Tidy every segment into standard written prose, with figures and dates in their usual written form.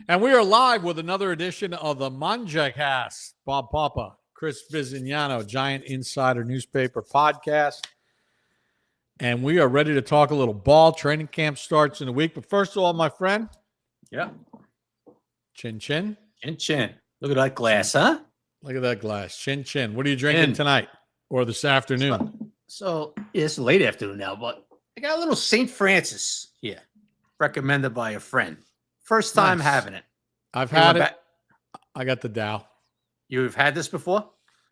And we are live with another edition of the Mangia Cast. Bob Papa, Chris Bisignano, Giant Insider Newspaper Podcast. And we are ready to talk a little ball. Training camp starts in a week. But first of all, my friend. Yeah. Chin chin. Chin chin. Look at that glass, huh? Look at that glass. Chin chin. What are you drinking tonight or this afternoon? So it's late afternoon now, but I got a little St. Francis here, recommended by a friend. First time having it. I've had it. I got the Dow. You've had this before?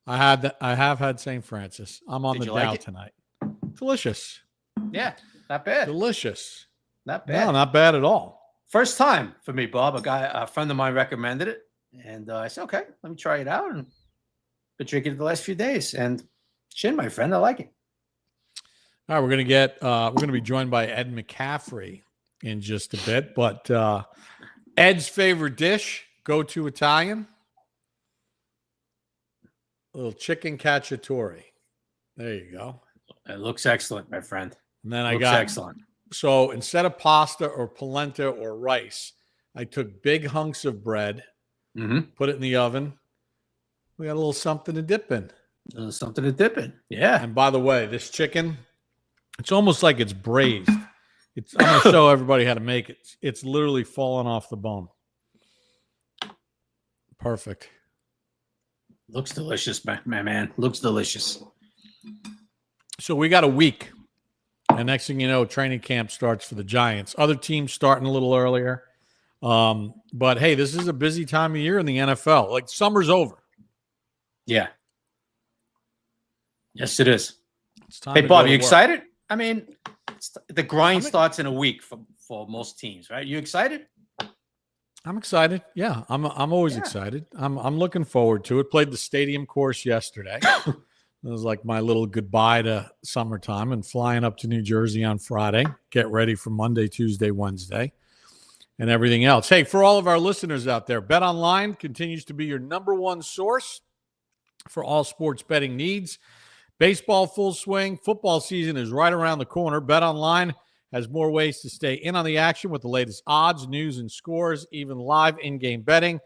I have had St. Francis. I'm on the Dow tonight. Delicious. Yeah, not bad. Delicious. Not bad. No, not bad at all. First time for me, Bob. A friend of mine recommended it, and I said, "Okay, let me try it out." And been drinking it the last few days, and chin, my friend, I like it. All right, we're gonna be joined by Ed McCaffrey in just a bit, but Ed's favorite dish, go-to Italian, a little chicken cacciatore. There you go. It looks excellent, my friend. And then I got excellent. So instead of pasta or polenta or rice, I took big hunks of bread, put it in the oven. We got a little something to dip in. Something to dip in. Yeah. And by the way, this chicken, it's almost like it's braised. I'm going to show everybody how to make it. It's literally falling off the bone. Perfect. Looks delicious, my man. Looks delicious. So we got a week. And next thing you know, training camp starts for the Giants. Other teams starting a little earlier. But, hey, this is a busy time of year in the NFL. Like, summer's over. Yeah. Yes, it is. Hey, Bob, you excited? I mean, the grind starts in a week for most teams, right? You excited? I'm excited. Yeah, I'm always excited. I'm looking forward to it. Played the stadium course yesterday. It was like my little goodbye to summertime, and flying up to New Jersey on Friday. Get ready for Monday, Tuesday, Wednesday, and everything else. Hey, for all of our listeners out there, BetOnline continues to be your number one source for all sports betting needs. Baseball full swing. Football season is right around the corner. BetOnline has more ways to stay in on the action with the latest odds, news, and scores, even live in-game betting,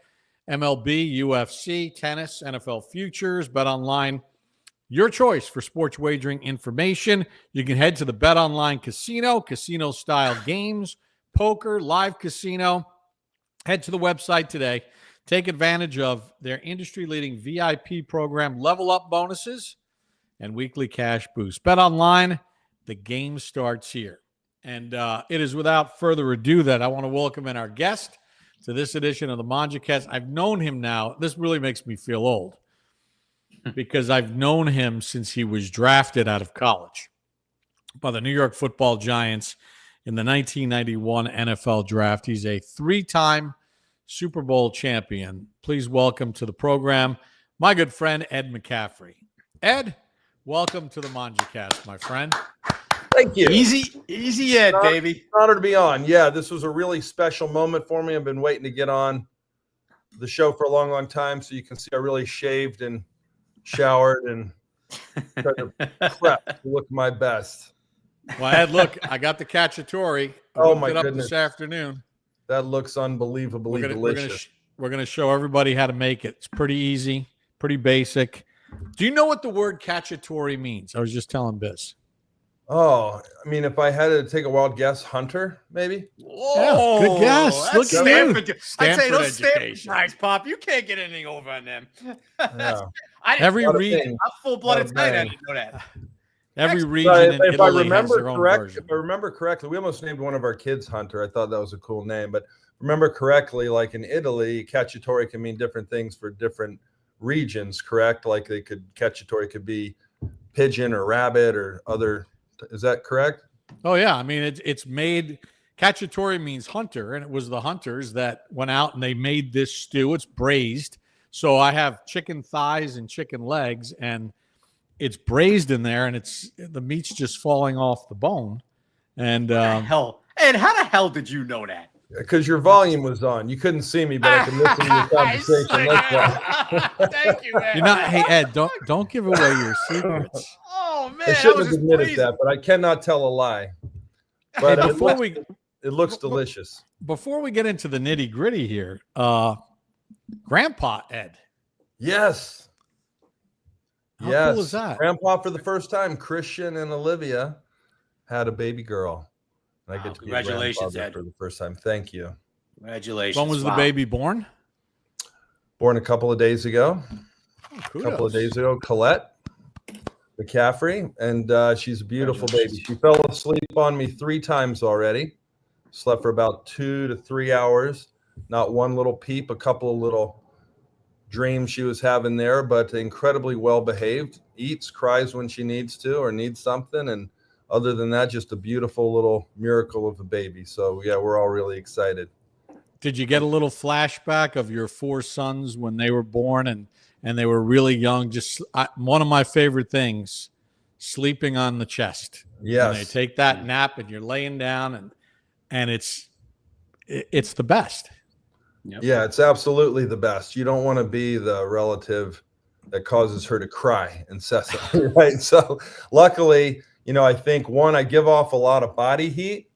MLB, UFC, tennis, NFL futures. BetOnline, your choice for sports wagering information. You can head to the BetOnline casino-style games, poker, live casino. Head to the website today. Take advantage of their industry-leading VIP program, level up bonuses, and weekly cash boost. BetOnline, the game starts here. And it is without further ado that I want to welcome in our guest to this edition of the Mangia Cast. I've known him now. This really makes me feel old because I've known him since he was drafted out of college by the New York Football Giants in the 1991 NFL Draft. He's a three-time Super Bowl champion. Please welcome to the program my good friend, Ed McCaffrey. Ed, welcome to the Mangia Cast, my friend. Thank you. Easy Ed, baby. It's an honor to be on. Yeah, this was a really special moment for me. I've been waiting to get on the show for a long, long time. So you can see I really shaved and showered and tried to prep to look my best. Well, Ed, look, I got the Cacciatore. Oh, my up goodness. This afternoon. That looks unbelievably delicious. We're gonna show everybody how to make it. It's pretty easy, pretty basic. Do you know what the word Cacciatore means? I was just telling Biz. Oh, I mean, if I had to take a wild guess, hunter, maybe. Whoa, yeah, good guess. Look at Stanford. I'd say those education. Stanford guys, Pop. You can't get anything over on them. Yeah. Every region, I'm full-blooded tight. I didn't know that. Every region in if I Italy has remember their own correct, version. if I remember correctly, we almost named one of our kids Hunter. I thought that was a cool name, but remember correctly, like in Italy, Cacciatore can mean different things for different regions. Correct? Like Cacciatore could be pigeon or rabbit or other. Is that correct? Oh yeah, I mean it's made. Cacciatore means hunter, and it was the hunters that went out and they made this stew. It's braised, so I have chicken thighs and chicken legs, and it's braised in there, and the meat's just falling off the bone. And hell, and how the hell did you know that? Because your volume was on. You couldn't see me, but I could listen to your conversation. That's why. Thank you, Ed. You're not. Hey, Ed, don't give away your secrets. Oh man, I shouldn't have admitted that, but I cannot tell a lie. But Hey, It looks delicious. Before we get into the nitty gritty here, Grandpa Ed. Yes. How cool is that? Grandpa, for the first time, Christian and Olivia had a baby girl. And I get to be a grandfather Ed. For the first time. Thank you. Congratulations. When was the baby born? Born a couple of days ago. Colette McCaffrey. And she's a beautiful baby. She fell asleep on me 3 times already. Slept for about 2 to 3 hours. Not one little peep, a couple of little dreams she was having there, but incredibly well behaved. Eats, cries when she needs to or needs something. And other than that, just a beautiful little miracle of a baby. So, yeah, we're all really excited. Did you get a little flashback of your 4 sons when they were born and they were really young? Just one of my favorite things, sleeping on the chest. Yes. And they take that nap and you're laying down and it's the best. Yep. Yeah, it's absolutely the best. You don't want to be the relative that causes her to cry incessantly, right? So luckily, I think I give off a lot of body heat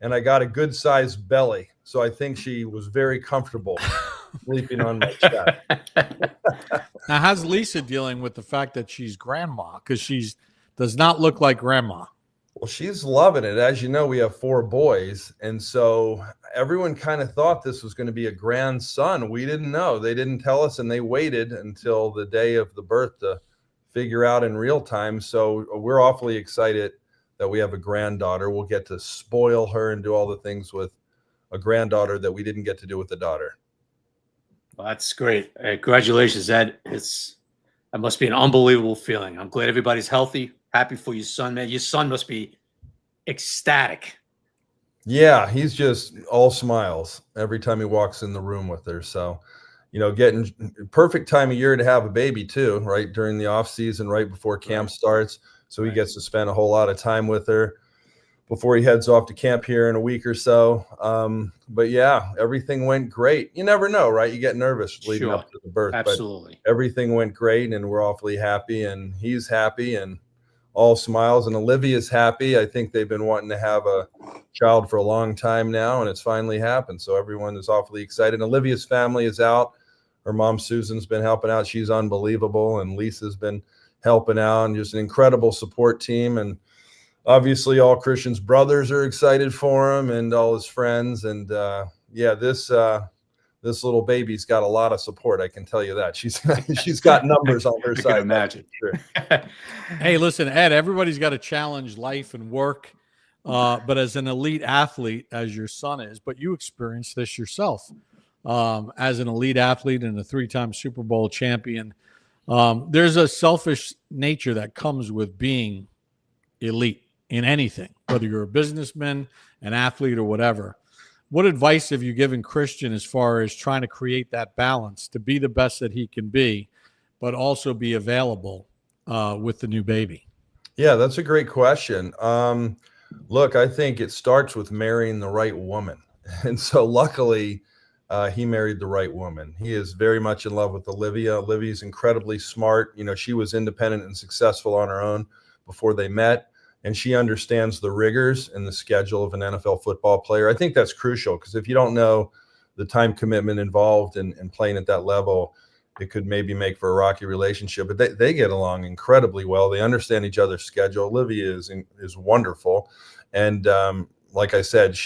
and I got a good sized belly. So I think she was very comfortable sleeping on my chest. Now, how's Lisa dealing with the fact that she's grandma? Because she does not look like grandma. Well, she's loving it. As you know, we have 4 boys. And so everyone kind of thought this was going to be a grandson. We didn't know. They didn't tell us, and they waited until the day of the birth to figure out in real time. So we're awfully excited that we have a granddaughter. We'll get to spoil her and do all the things with a granddaughter that we didn't get to do with the daughter. Well, that's great. Congratulations, Ed. That must be an unbelievable feeling. I'm glad everybody's healthy. Happy for your son, man. Your son must be ecstatic. Yeah, he's just all smiles every time he walks in the room with her. So, getting perfect time of year to have a baby too, right? During the off season, right before camp starts. So he gets to spend a whole lot of time with her before he heads off to camp here in a week or so. But yeah, everything went great. You never know, right? You get nervous leading up to the birth. Absolutely. But everything went great and we're awfully happy and he's happy and all smiles, and Olivia's happy. I think they've been wanting to have a child for a long time now, and it's finally happened. So everyone is awfully excited. Olivia's family is out. Her mom, Susan's been helping out. She's unbelievable. And Lisa's been helping out, and just an incredible support team. And obviously all Christian's brothers are excited for him and all his friends. And this little baby's got a lot of support. I can tell you that. She's got numbers on her side. I can imagine. Sure. Hey, listen, Ed, everybody's got to challenge life and work. But as an elite athlete, as your son is, but you experienced this yourself as an elite athlete and a 3-time Super Bowl champion. There's a selfish nature that comes with being elite in anything, whether you're a businessman, an athlete, or whatever. What advice have you given Christian as far as trying to create that balance to be the best that he can be, but also be available with the new baby? Yeah, that's a great question. Look, I think it starts with marrying the right woman. And so luckily, he married the right woman. He is very much in love with Olivia. Olivia's incredibly smart. She was independent and successful on her own before they met. And she understands the rigors and the schedule of an NFL football player. I think that's crucial because if you don't know the time commitment involved in playing at that level, it could maybe make for a rocky relationship. But they get along incredibly well. They understand each other's schedule. Olivia is wonderful. And like I said,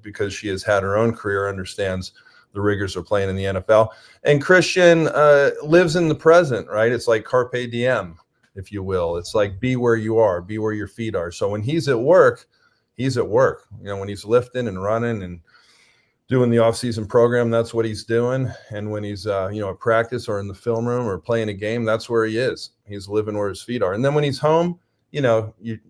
because she has had her own career, understands the rigors of playing in the NFL. And Christian lives in the present, right? It's like carpe diem, if you will. It's like be where you are, be where your feet are. So when he's at work, he's at work. When he's lifting and running and doing the off-season program, that's what he's doing. And when he's at practice or in the film room or playing a game, that's where he is. He's living where his feet are. And then when he's home, you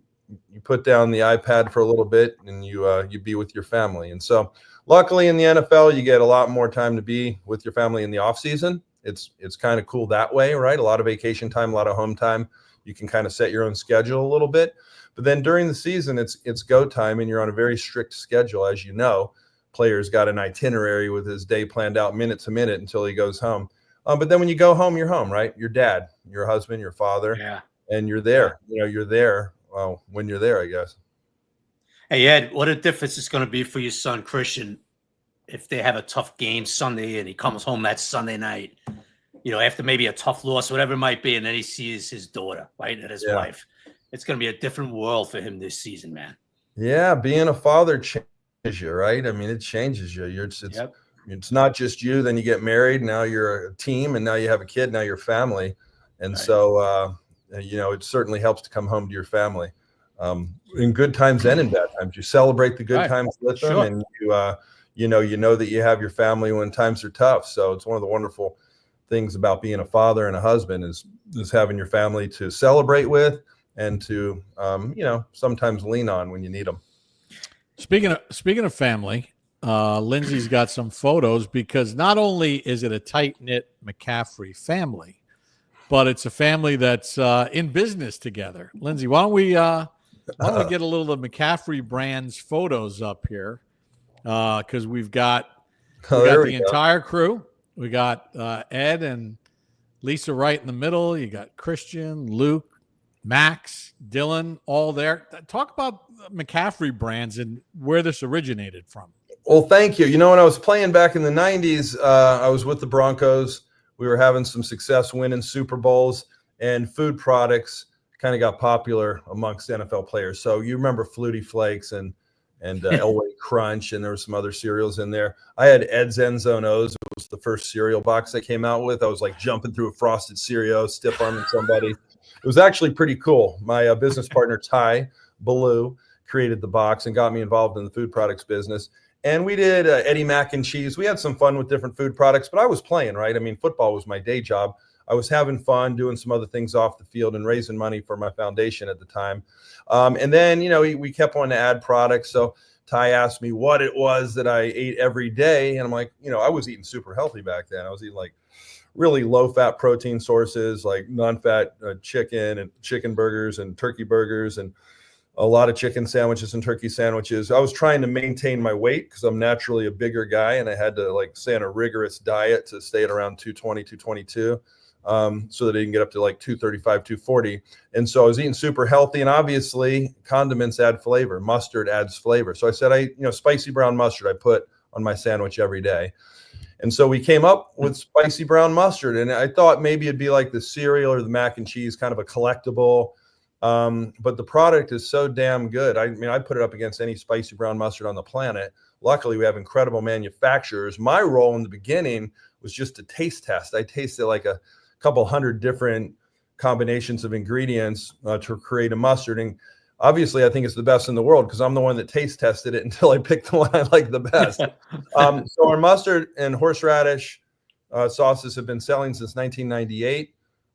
put down the iPad for a little bit and you be with your family. And so luckily in the NFL, you get a lot more time to be with your family in the off-season. It's kind of cool that way, right? A lot of vacation time, a lot of home time. You can kind of set your own schedule a little bit. But then during the season, it's go time, and you're on a very strict schedule. As you know, player's got an itinerary with his day planned out minute to minute until he goes home. But then when you go home, you're home, right? Your dad, your husband, your father, and you're there. You're there when you're there, I guess. Hey, Ed, what a difference it's going to be for your son, Christian, if they have a tough game Sunday and he comes home that Sunday night, after maybe a tough loss, whatever it might be, and then he sees his daughter, right, and his wife. It's going to be a different world for him this season, man. Yeah, being a father changes you, right? I mean, it changes you. It's not just you. Then you get married. Now you're a team, and now you have a kid. Now you're family, and so it certainly helps to come home to your family in good times and in bad times. You celebrate the good times with them, and you know that you have your family when times are tough. So it's one of the wonderful things about being a father and a husband is having your family to celebrate with and to sometimes lean on when you need them. Speaking of family, Lindsay's got some photos because not only is it a tight-knit McCaffrey family, but it's a family that's in business together. Lindsay, why don't we get a little of the McCaffrey Brands photos up here? Because we've got the entire crew. We got Ed and Lisa right in the middle. You got Christian, Luke, Max, Dylan, all there. Talk about McCaffrey Brands and where this originated from. Well, thank you. When I was playing back in the 90s, I was with the Broncos. We were having some success winning Super Bowls, and food products kind of got popular amongst NFL players. So you remember Flutie Flakes and Elway Crunch, and there were some other cereals in there. I had Ed's End Zone O's. It was the first cereal box I came out with. I was like jumping through a frosted cereal, stiff arming somebody. It was actually pretty cool. My business partner, Ty Ballou, created the box and got me involved in the food products business. And we did Eddie Mac and Cheese. We had some fun with different food products, but I was playing, right? I mean, football was my day job. I was having fun doing some other things off the field and raising money for my foundation at the time. And then, we kept on to add products. So Ty asked me what it was that I ate every day. And I'm like, I was eating super healthy back then. I was eating like really low-fat protein sources like non-fat chicken and chicken burgers and turkey burgers and a lot of chicken sandwiches and turkey sandwiches. I was trying to maintain my weight because I'm naturally a bigger guy, and I had to stay on a rigorous diet to stay at around 220, 222 so that I can get up to 235, 240. And so I was eating super healthy, and obviously condiments add flavor. Mustard adds flavor. So I said, spicy brown mustard I put on my sandwich every day. And so we came up with spicy brown mustard, and I thought maybe it'd be like the cereal or the mac and cheese, kind of a collectible. But the product is so damn good. I mean, I put it up against any spicy brown mustard on the planet. Luckily, we have incredible manufacturers. My role in the beginning was just to taste test. I tasted like a couple hundred different combinations of ingredients to create a mustard. And obviously, I think it's the best in the world because I'm the one that taste tested it until I picked the one I like the best. So our mustard and horseradish sauces have been selling since 1998.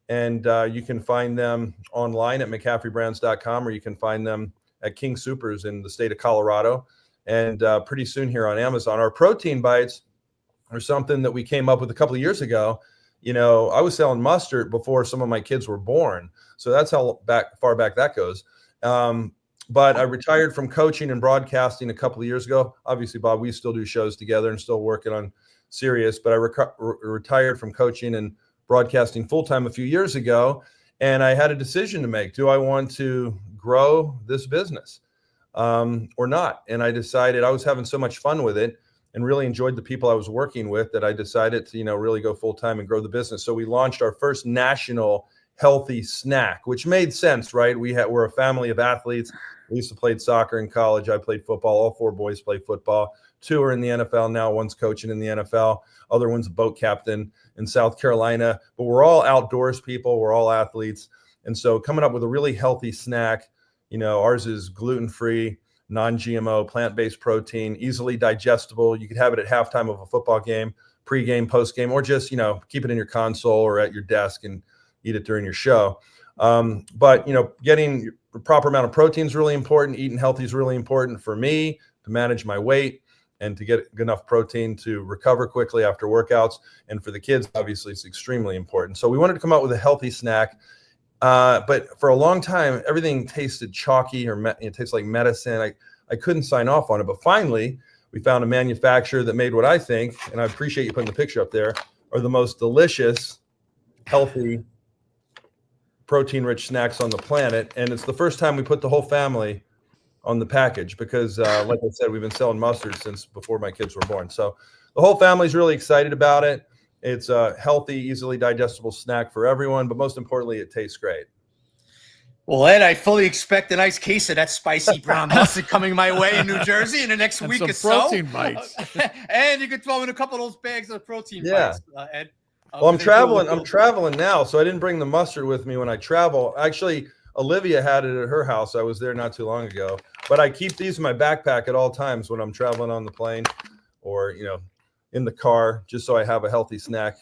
And you can find them online at McCaffreyBrands.com, or you can find them at King Soopers in the state of Colorado. And pretty soon here on Amazon. Our protein bites are something that we came up with a couple of years ago. I was selling mustard before some of my kids were born. So that's how far back that goes. But I retired from coaching and broadcasting a couple of years ago. Obviously, Bob, we still do shows together and still working on Sirius. But I retired from coaching and broadcasting full-time a few years ago, and I had a decision to make. Do I want to grow this business or not? And I decided I was having so much fun with it and really enjoyed the people I was working with that I decided to, really go full-time and grow the business. So we launched our first national healthy snack, which made sense, right? We're a family of athletes. Lisa played soccer in college. I played football. All four boys play football. 2 are in the NFL now. One's coaching in the NFL. Other one's a boat captain in South Carolina. But we're all outdoors people. We're all athletes. And so coming up with a really healthy snack, ours is gluten-free, non-GMO, plant-based protein, easily digestible. You could have it at halftime of a football game, pre-game, post-game, or just, keep it in your console or at your desk and eat it during your show. But, getting the proper amount of protein is really important. Eating healthy is really important for me to manage my weight and to get enough protein to recover quickly after workouts. And for the kids, obviously, it's extremely important. So we wanted to come up with a healthy snack. But for a long time, everything tasted chalky or it tastes like medicine. I couldn't sign off on it. But finally, we found a manufacturer that made what I think, and I appreciate you putting the picture up there, are the most delicious, healthy, protein-rich snacks on the planet. And it's the first time we put the whole family on the package because, like I said, we've been selling mustard since before my kids were born. So the whole family's really excited about it. It's a healthy, easily digestible snack for everyone, but most importantly, it tastes great. Well, Ed, I fully expect a nice case of that spicy brown mustard coming my way in New Jersey in the next week or so. Protein bites. And you can throw in a couple of those bags of protein bites, Ed. Well, I'm traveling now, so I didn't bring the mustard with me when I travel. Actually, Olivia had it at her house. I was there not too long ago. But I keep these in my backpack at all times when I'm traveling on the plane or, in the car, just so I have a healthy snack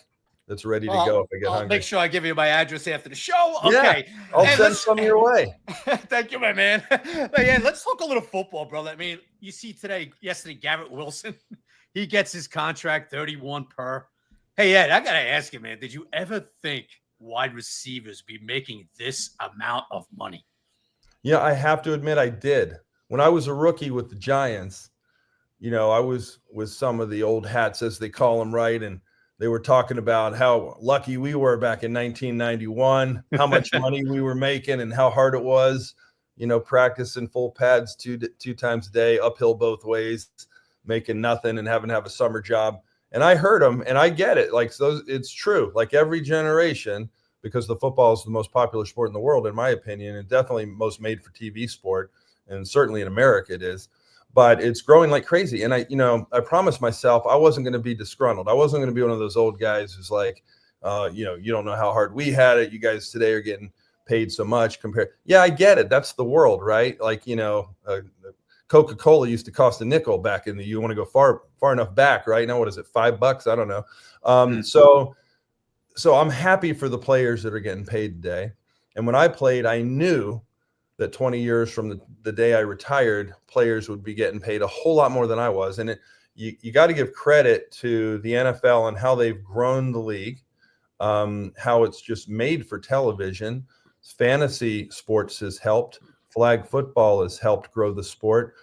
that's ready to go if I get hungry. Make sure I give you my address after the show. Okay. Yeah, I'll send some your way. Thank you, my man. Hey, let's talk a little football, brother. I mean, you see yesterday, Garrett Wilson, he gets his contract, 31 per. Hey, Ed, I got to ask you, man, did you ever think wide receivers be making this amount of money? Yeah, I have to admit I did. When I was a rookie with the Giants, I was with some of the old hats, as they call them, right? And they were talking about how lucky we were back in 1991, how much money we were making and how hard it was, practicing full pads two times a day, uphill both ways, making nothing and having to have a summer job. And I heard them, and I get it. Like, so it's true. Like every generation, because the football is the most popular sport in the world, in my opinion, and definitely most made for TV sport, and certainly in America it is. But it's growing like crazy. And I promised myself I wasn't going to be disgruntled. I wasn't going to be one of those old guys who's like, you don't know how hard we had it. You guys today are getting paid so much compared. Yeah, I get it. That's the world, right? Like, Coca-Cola used to cost a nickel back in you want to go far enough back, right? Now, what is it, $5? I don't know. So I'm happy for the players that are getting paid today. And when I played, I knew that 20 years from the day I retired, players would be getting paid a whole lot more than I was. And you got to give credit to the NFL and how they've grown the league, how it's just made for television. Fantasy sports has helped. Flag football has helped grow the sport.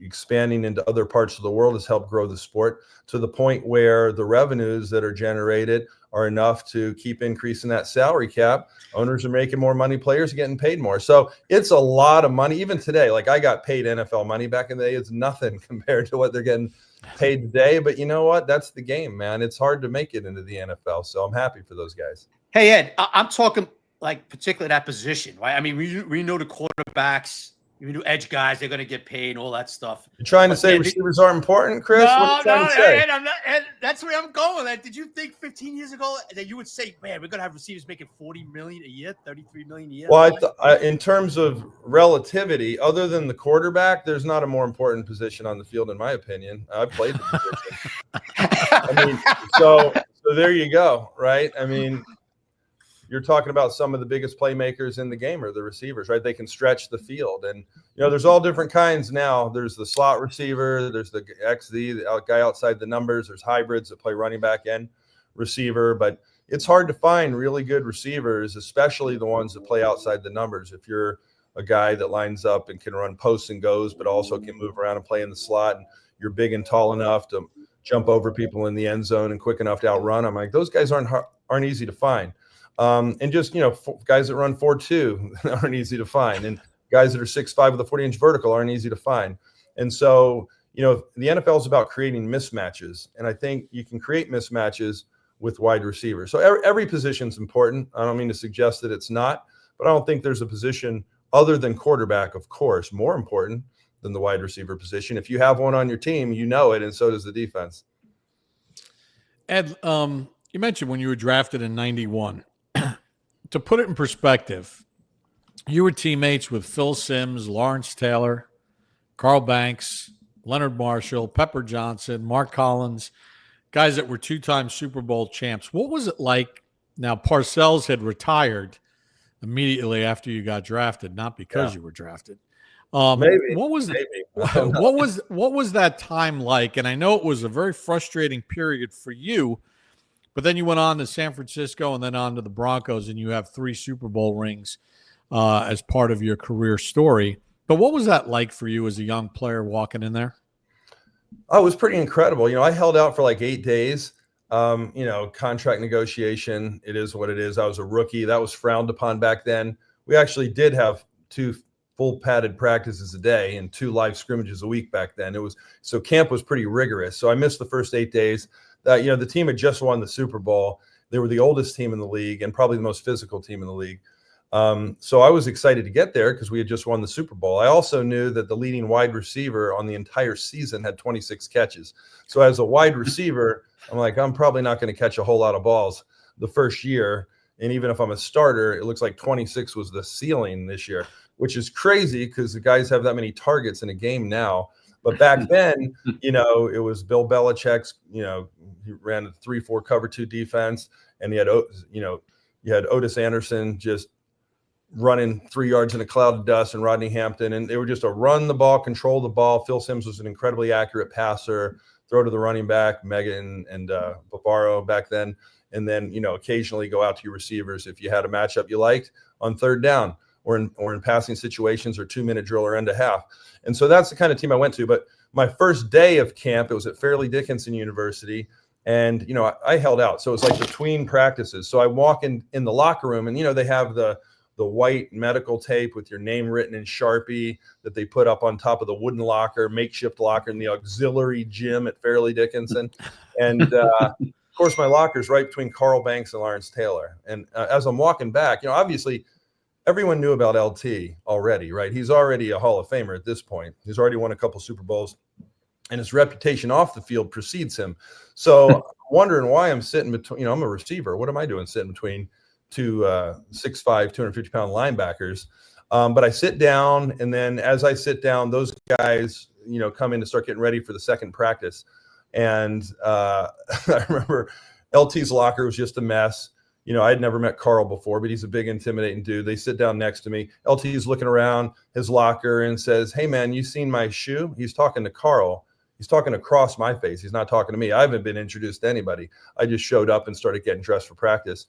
Expanding into other parts of the world has helped grow the sport to the point where the revenues that are generated are enough to keep increasing that salary cap. Owners are making more money, players are getting paid more. So it's a lot of money. Even today, like I got paid NFL money back in the day. It's nothing compared to what they're getting paid today. But you know what? That's the game, man. It's hard to make it into the NFL. So I'm happy for those guys. Hey, Ed, I'm talking like particularly that position, right? I mean, we know the quarterbacks, we know edge guys, they're going to get paid and all that stuff. You're trying to say receivers aren't important, Chris? No, Ed, I'm not. Ed, that's where I'm going with that. Did you think 15 years ago that you would say, man, we're going to have receivers making $40 million a year, $33 million a year? Well, in terms of relativity, other than the quarterback, there's not a more important position on the field, in my opinion. I played the position. I mean, so there you go, right? I mean, you're talking about some of the biggest playmakers in the game are the receivers, right? They can stretch the field. And, there's all different kinds now. There's the slot receiver. There's the XZ, the guy outside the numbers. There's hybrids that play running back and receiver. But it's hard to find really good receivers, especially the ones that play outside the numbers. If you're a guy that lines up and can run posts and goes, but also can move around and play in the slot, and you're big and tall enough to jump over people in the end zone and quick enough to outrun them, like those guys aren't easy to find. And just, guys that run 4.2 aren't easy to find. And guys that are 6'5" with a 40-inch vertical aren't easy to find. And so, the NFL is about creating mismatches. And I think you can create mismatches with wide receivers. So every position's important. I don't mean to suggest that it's not, but I don't think there's a position other than quarterback, of course, more important than the wide receiver position. If you have one on your team, you know it, and so does the defense. Ed, you mentioned when you were drafted in 91. To put it in perspective, you were teammates with Phil Simms, Lawrence Taylor, Carl Banks, Leonard Marshall, Pepper Johnson, Mark Collins, guys that were two-time Super Bowl champs. What was it like? Now, Parcells had retired immediately after you got drafted, not because you were drafted. Maybe. What was that time like? And I know it was a very frustrating period for you. But then you went on to San Francisco and then on to the Broncos, and you have 3 Super Bowl rings as part of your career story. But what was that like for you as a young player walking in there? Oh, it was pretty incredible. I held out for like 8 days. Contract negotiation, it is what it is. I was a rookie. That was frowned upon back then. We actually did have 2 full padded practices a day and 2 live scrimmages a week back then. So camp was pretty rigorous. So I missed the first 8 days. The team had just won the Super Bowl. They were the oldest team in the league and probably the most physical team in the league. So I was excited to get there because we had just won the Super Bowl. I also knew that the leading wide receiver on the entire season had 26 catches. So as a wide receiver, I'm like, I'm probably not going to catch a whole lot of balls the first year. And even if I'm a starter, it looks like 26 was the ceiling this year, which is crazy because the guys have that many targets in a game now. But back then, it was Bill Belichick's, he ran a 3-4 cover 2 defense, and he had, you had Otis Anderson just running 3 yards in a cloud of dust, and Rodney Hampton. And they were just a run the ball, control the ball. Phil Simms was an incredibly accurate passer, throw to the running back, Megan and Bavaro back then. And then, occasionally go out to your receivers if you had a matchup you liked on third down or in passing situations or 2-minute drill or end of half. And so that's the kind of team I went to. But my first day of camp, it was at Fairleigh Dickinson University. And, I held out. So it was like between practices. So I walk in the locker room and, they have the white medical tape with your name written in Sharpie that they put up on top of the wooden locker, makeshift locker in the auxiliary gym at Fairleigh Dickinson. And, of course, my locker's right between Carl Banks and Lawrence Taylor. And as I'm walking back, obviously everyone knew about LT already, right? He's already a Hall of Famer at this point. He's already won a couple Super Bowls, and his reputation off the field precedes him. So I'm wondering why I'm sitting between, I'm a receiver. What am I doing sitting between 2 6'5", 250-pound linebackers? But I sit down, and then as I sit down, those guys, come in to start getting ready for the second practice. And I remember LT's locker was just a mess. I'd never met Carl before, but he's a big, intimidating dude. They sit down next to me. LT's looking around his locker and says, "Hey, man, you seen my shoe?" He's talking to Carl. He's talking across my face. He's not talking to me. I haven't been introduced to anybody. I just showed up and started getting dressed for practice.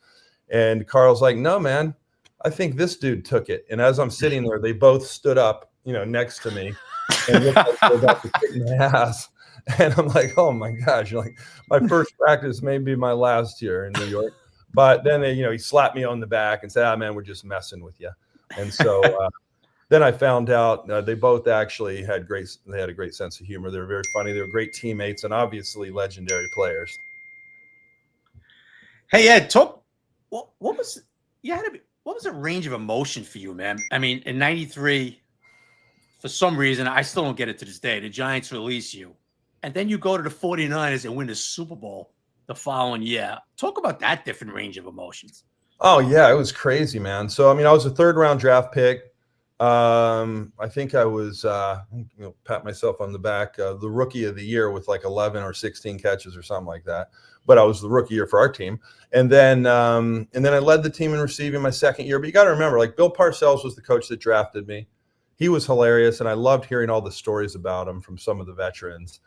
And Carl's like, "No, man, I think this dude took it." And as I'm sitting there, they both stood up, next to me and looked like they were about to kick my ass. And I'm like, oh my gosh, my first practice may be my last here in New York. But then he slapped me on the back and said, man, we're just messing with you. And so then I found out they both actually had a great sense of humor. They were very funny. They were great teammates and obviously legendary players. Hey, Ed, what was the range of emotion for you, man? I mean, in 93, for some reason, I still don't get it to this day. The Giants release you. And then you go to the 49ers and win the Super Bowl the following year. Talk about that different range of emotions. Oh, yeah, it was crazy, man. So, I was a 3rd-round draft pick. I think I was, pat myself on the back, the rookie of the year with like 11 or 16 catches or something like that. But I was the rookie year for our team. And then I led the team in receiving my second year. But you got to remember, like Bill Parcells was the coach that drafted me. He was hilarious, and I loved hearing all the stories about him from some of the veterans.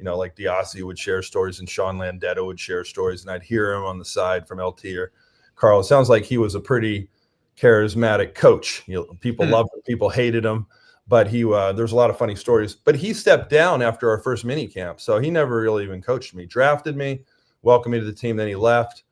Like Diassi would share stories and Sean Landetta would share stories, and I'd hear him on the side from LT or Carl. It sounds like he was a pretty charismatic coach. People loved him, people hated him, but there's a lot of funny stories. But he stepped down after our first mini camp, so he never really even coached me. Drafted me, welcomed me to the team, then he left.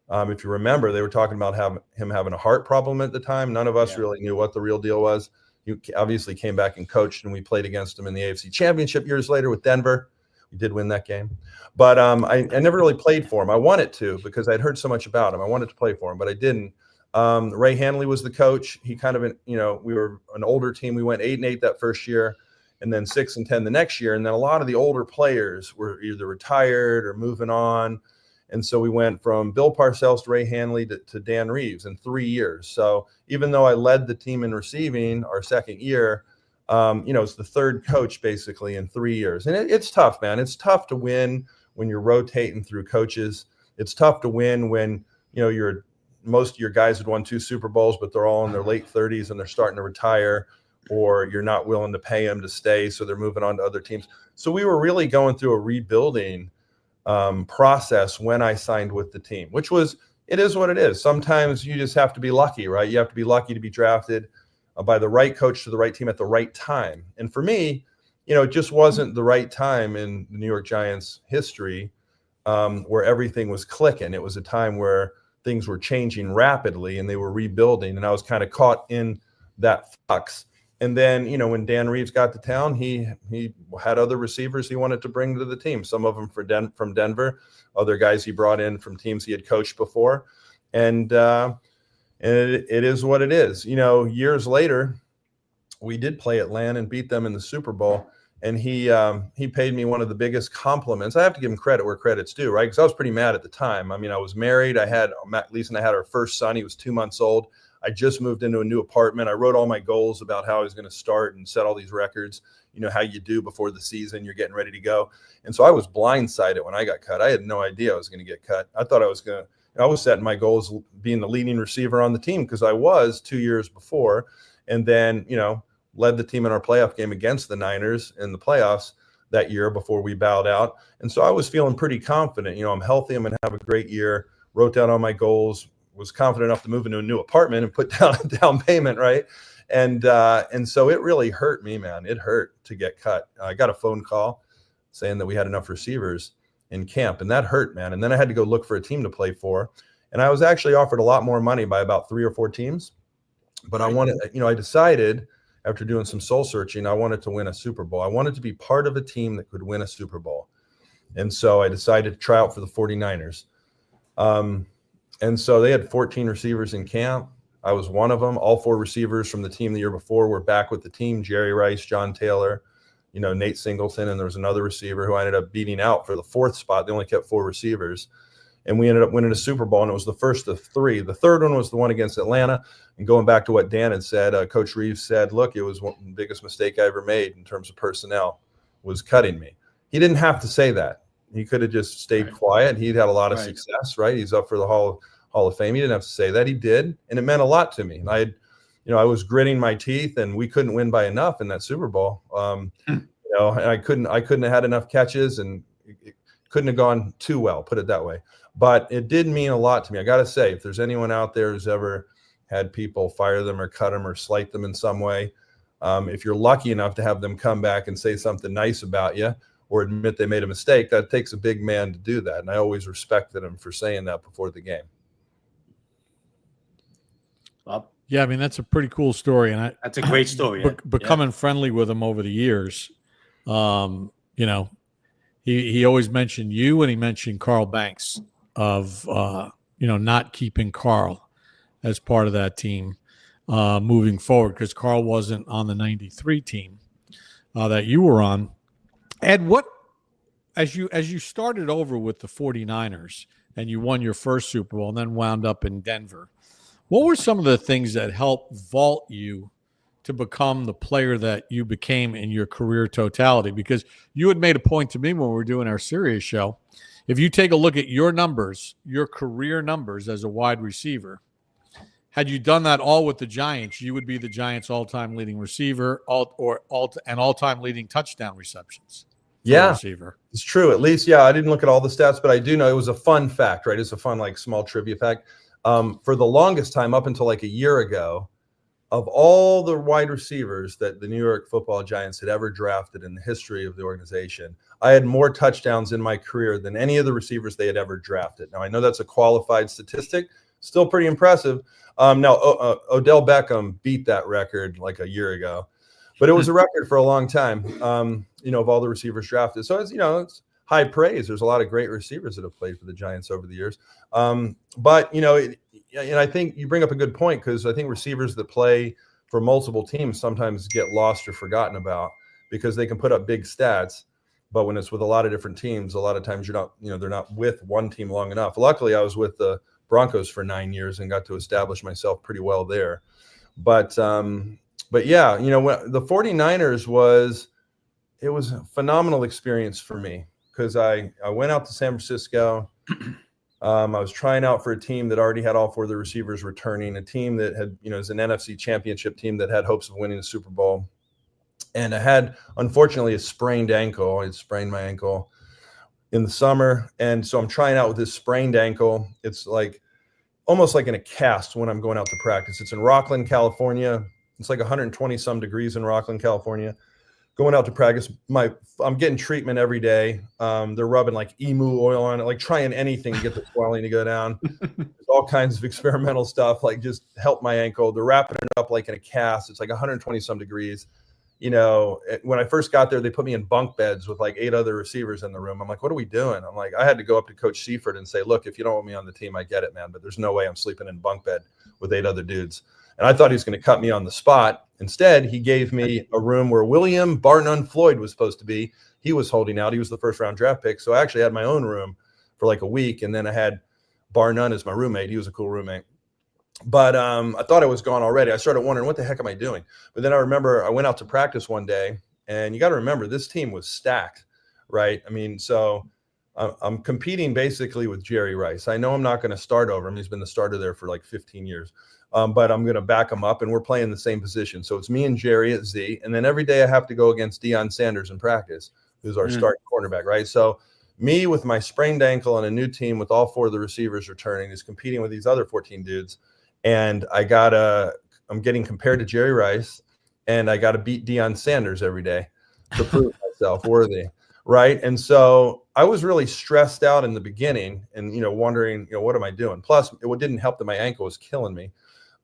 If you remember, they were talking about him having a heart problem at the time. None of us really knew what the real deal was. He obviously came back and coached, and we played against him in the AFC Championship years later with Denver. We did win that game, but I never really played for him. I wanted to because I'd heard so much about him. I wanted to play for him, but I didn't. Ray Hanley was the coach. He kind of, we were an older team. We went 8-8 that first year, and then 6-10 the next year. And then a lot of the older players were either retired or moving on. And so we went from Bill Parcells to Ray Hanley to Dan Reeves in 3 years. So even though I led the team in receiving our second year, it's the third coach basically in 3 years. And it's tough, man. It's tough to win when you're rotating through coaches. It's tough to win when, most of your guys had won 2 Super Bowls, but they're all in their late 30s and they're starting to retire, or you're not willing to pay them to stay, so they're moving on to other teams. So we were really going through a rebuilding process when I signed with the team, it is what it is. Sometimes you just have to be lucky, right? You have to be lucky to be drafted by the right coach to the right team at the right time. And for me, it just wasn't the right time in the New York Giants history where everything was clicking. It was a time where things were changing rapidly and they were rebuilding. And I was kind of caught in that flux. And then, when Dan Reeves got to town, he had other receivers he wanted to bring to the team. Some of them from Denver, other guys he brought in from teams he had coached before. And it is what it is. Years later, we did play Atlanta and beat them in the Super Bowl. And he paid me one of the biggest compliments. I have to give him credit where credit's due, right? Because I was pretty mad at the time. I mean, I was married. Lisa and I had our first son. He was 2 months old. I just moved into a new apartment. I wrote all my goals about how I was going to start and set all these records, how you do before the season, you're getting ready to go. And so I was blindsided when I got cut. I had no idea I was going to get cut. I thought I was setting my goals being the leading receiver on the team because I was 2 years before. And then, led the team in our playoff game against the Niners in the playoffs that year before we bowed out. And so I was feeling pretty confident. I'm healthy. I'm going to have a great year. Wrote down all my goals, was confident enough to move into a new apartment and put down a down payment, right? And so it really hurt me, man. It hurt to get cut. I got a phone call saying that we had enough receivers in camp, and that hurt, man. And then I had to go look for a team to play for. And I was actually offered a lot more money by about 3 or 4 teams. But I decided after doing some soul searching, I wanted to win a Super Bowl. I wanted to be part of a team that could win a Super Bowl. And so I decided to try out for the 49ers. And so they had 14 receivers in camp. I was one of them. All 4 receivers from the team the year before were back with the team: Jerry Rice, John Taylor, Nate Singleton, and there was another receiver who I ended up beating out for the 4th spot. They only kept 4 receivers. And we ended up winning a Super Bowl, and it was the first of 3. The third one was the one against Atlanta. And going back to what Dan had said, Coach Reeves said, look, it was the biggest mistake I ever made in terms of personnel was cutting me. He didn't have to say that. He could have just stayed quiet. He'd had a lot of success, right? He's up for the Hall of Fame. He didn't have to say that. He did, and it meant a lot to me. And I was gritting my teeth, and we couldn't win by enough in that Super Bowl. And I couldn't have had enough catches, and it couldn't have gone too well, put it that way. But it did mean a lot to me. I got to say, if there's anyone out there who's ever had people fire them or cut them or slight them in some way, if you're lucky enough to have them come back and say something nice about you or admit they made a mistake, that takes a big man to do that. And I always respected him for saying that before the game. Well, yeah, I mean, that's a pretty cool story. And that's a great story. Becoming friendly with him over the years, he always mentioned you, and he mentioned Carl Banks of, not keeping Carl as part of that team moving forward, because Carl wasn't on the 93 team that you were on. Ed, as you started over with the 49ers and you won your first Super Bowl and then wound up in Denver, what were some of the things that helped vault you to become the player that you became in your career totality? Because you had made a point to me when we were doing our Sirius show. If you take a look at your numbers, your career numbers as a wide receiver, had you done that all with the Giants, you would be the Giants' all-time leading receiver and all-time leading touchdown receptions. Yeah, receiver. It's true. At least, I didn't look at all the stats, but I do know it was a fun fact, right? It's a fun, small trivia fact. For the longest time, up until a year ago, of all the wide receivers that the New York Football Giants had ever drafted in the history of the organization, I had more touchdowns in my career than any of the receivers they had ever drafted. Now, I know that's a qualified statistic, still pretty impressive. Now, Odell Beckham beat that record a year ago, but it was a record for a long time, of all the receivers drafted. So, it's high praise. There's a lot of great receivers that have played for the Giants over the years. But, and I think you bring up a good point, because I think receivers that play for multiple teams sometimes get lost or forgotten about because they can put up big stats. But when it's with a lot of different teams, a lot of times they're not with one team long enough. Luckily, I was with the Broncos for 9 years and got to establish myself pretty well there. But yeah, when the 49ers was a phenomenal experience for me, because I went out to San Francisco. I was trying out for a team that already had all 4 of the receivers returning, a team that had, is an NFC championship team that had hopes of winning the Super Bowl. And I had, unfortunately, a sprained ankle. I sprained my ankle in the summer. And so I'm trying out with this sprained ankle. It's almost like in a cast when I'm going out to practice. It's in Rockland, California. It's 120 some degrees in Rockland, California. going out to practice. I'm getting treatment every day. They're rubbing like emu oil on it, like trying anything to get the swelling to go down. There's all kinds of experimental stuff, like just help my ankle. They're wrapping it up like in a cast. It's like 120 some degrees. You know, when I first got there, they put me in bunk beds with like 8 other receivers in the room. I'm like, what are we doing? I'm like, I had to go up to Coach Seifert and say, look, if you don't want me on the team, I get it, man, but there's no way I'm sleeping in bunk bed with 8 other dudes. And I thought he was going to cut me on the spot. Instead, he gave me a room where William Bar None Floyd was supposed to be. He was holding out. He was the first round draft pick. So I actually had my own room for like a week. And then I had Bar None as my roommate. He was a cool roommate. But I thought I was gone already. I started wondering, what the heck am I doing? But then I remember I went out to practice one day, and you got to remember, this team was stacked, right? I mean, so I'm competing basically with Jerry Rice. I know I'm not going to start over him. He's been the starter there for like 15 years. But I'm going to back him up, and we're playing the same position. So it's me and Jerry at Z. And then every day I have to go against Deion Sanders in practice, who's our starting cornerback, right? So me with my sprained ankle and a new team with all 4 of the receivers returning is competing with these other 14 dudes. And I'm getting compared to Jerry Rice, and I got to beat Deion Sanders every day to prove myself worthy, right? And so I was really stressed out in the beginning and, wondering, what am I doing? Plus, it didn't help that my ankle was killing me.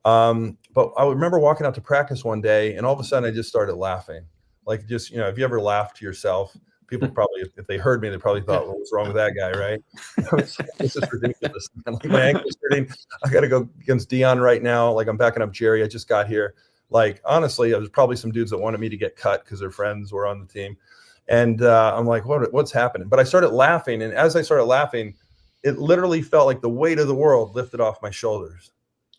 But I remember walking out to practice one day, and all of a sudden I just started laughing. Like, just, have you ever laughed to yourself? People probably, if they heard me, they probably thought, well, what's wrong with that guy, right? This is ridiculous. Like, my ankle's hurting. I got to go against Deion right now. Like, I'm backing up Jerry. I just got here. Like, honestly, there's probably some dudes that wanted me to get cut because their friends were on the team. And I'm like, what's happening? But I started laughing. And as I started laughing, it literally felt like the weight of the world lifted off my shoulders.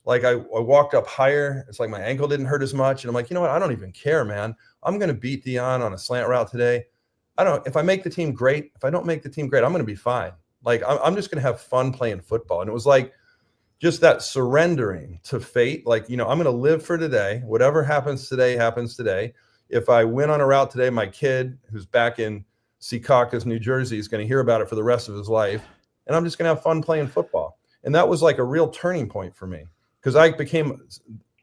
Like, I walked up higher. It's like my ankle didn't hurt as much. And I'm like, you know what? I don't even care, man. I'm going to beat Deion on a slant route today. If I make the team, great. If I don't make the team, great. I'm going to be fine. Like, I'm just going to have fun playing football. And it was like just that surrendering to fate. Like, I'm going to live for today. Whatever happens today, happens today. If I win on a route today, my kid who's back in Secaucus, New Jersey, is going to hear about it for the rest of his life. And I'm just going to have fun playing football. And that was like a real turning point for me, because I became,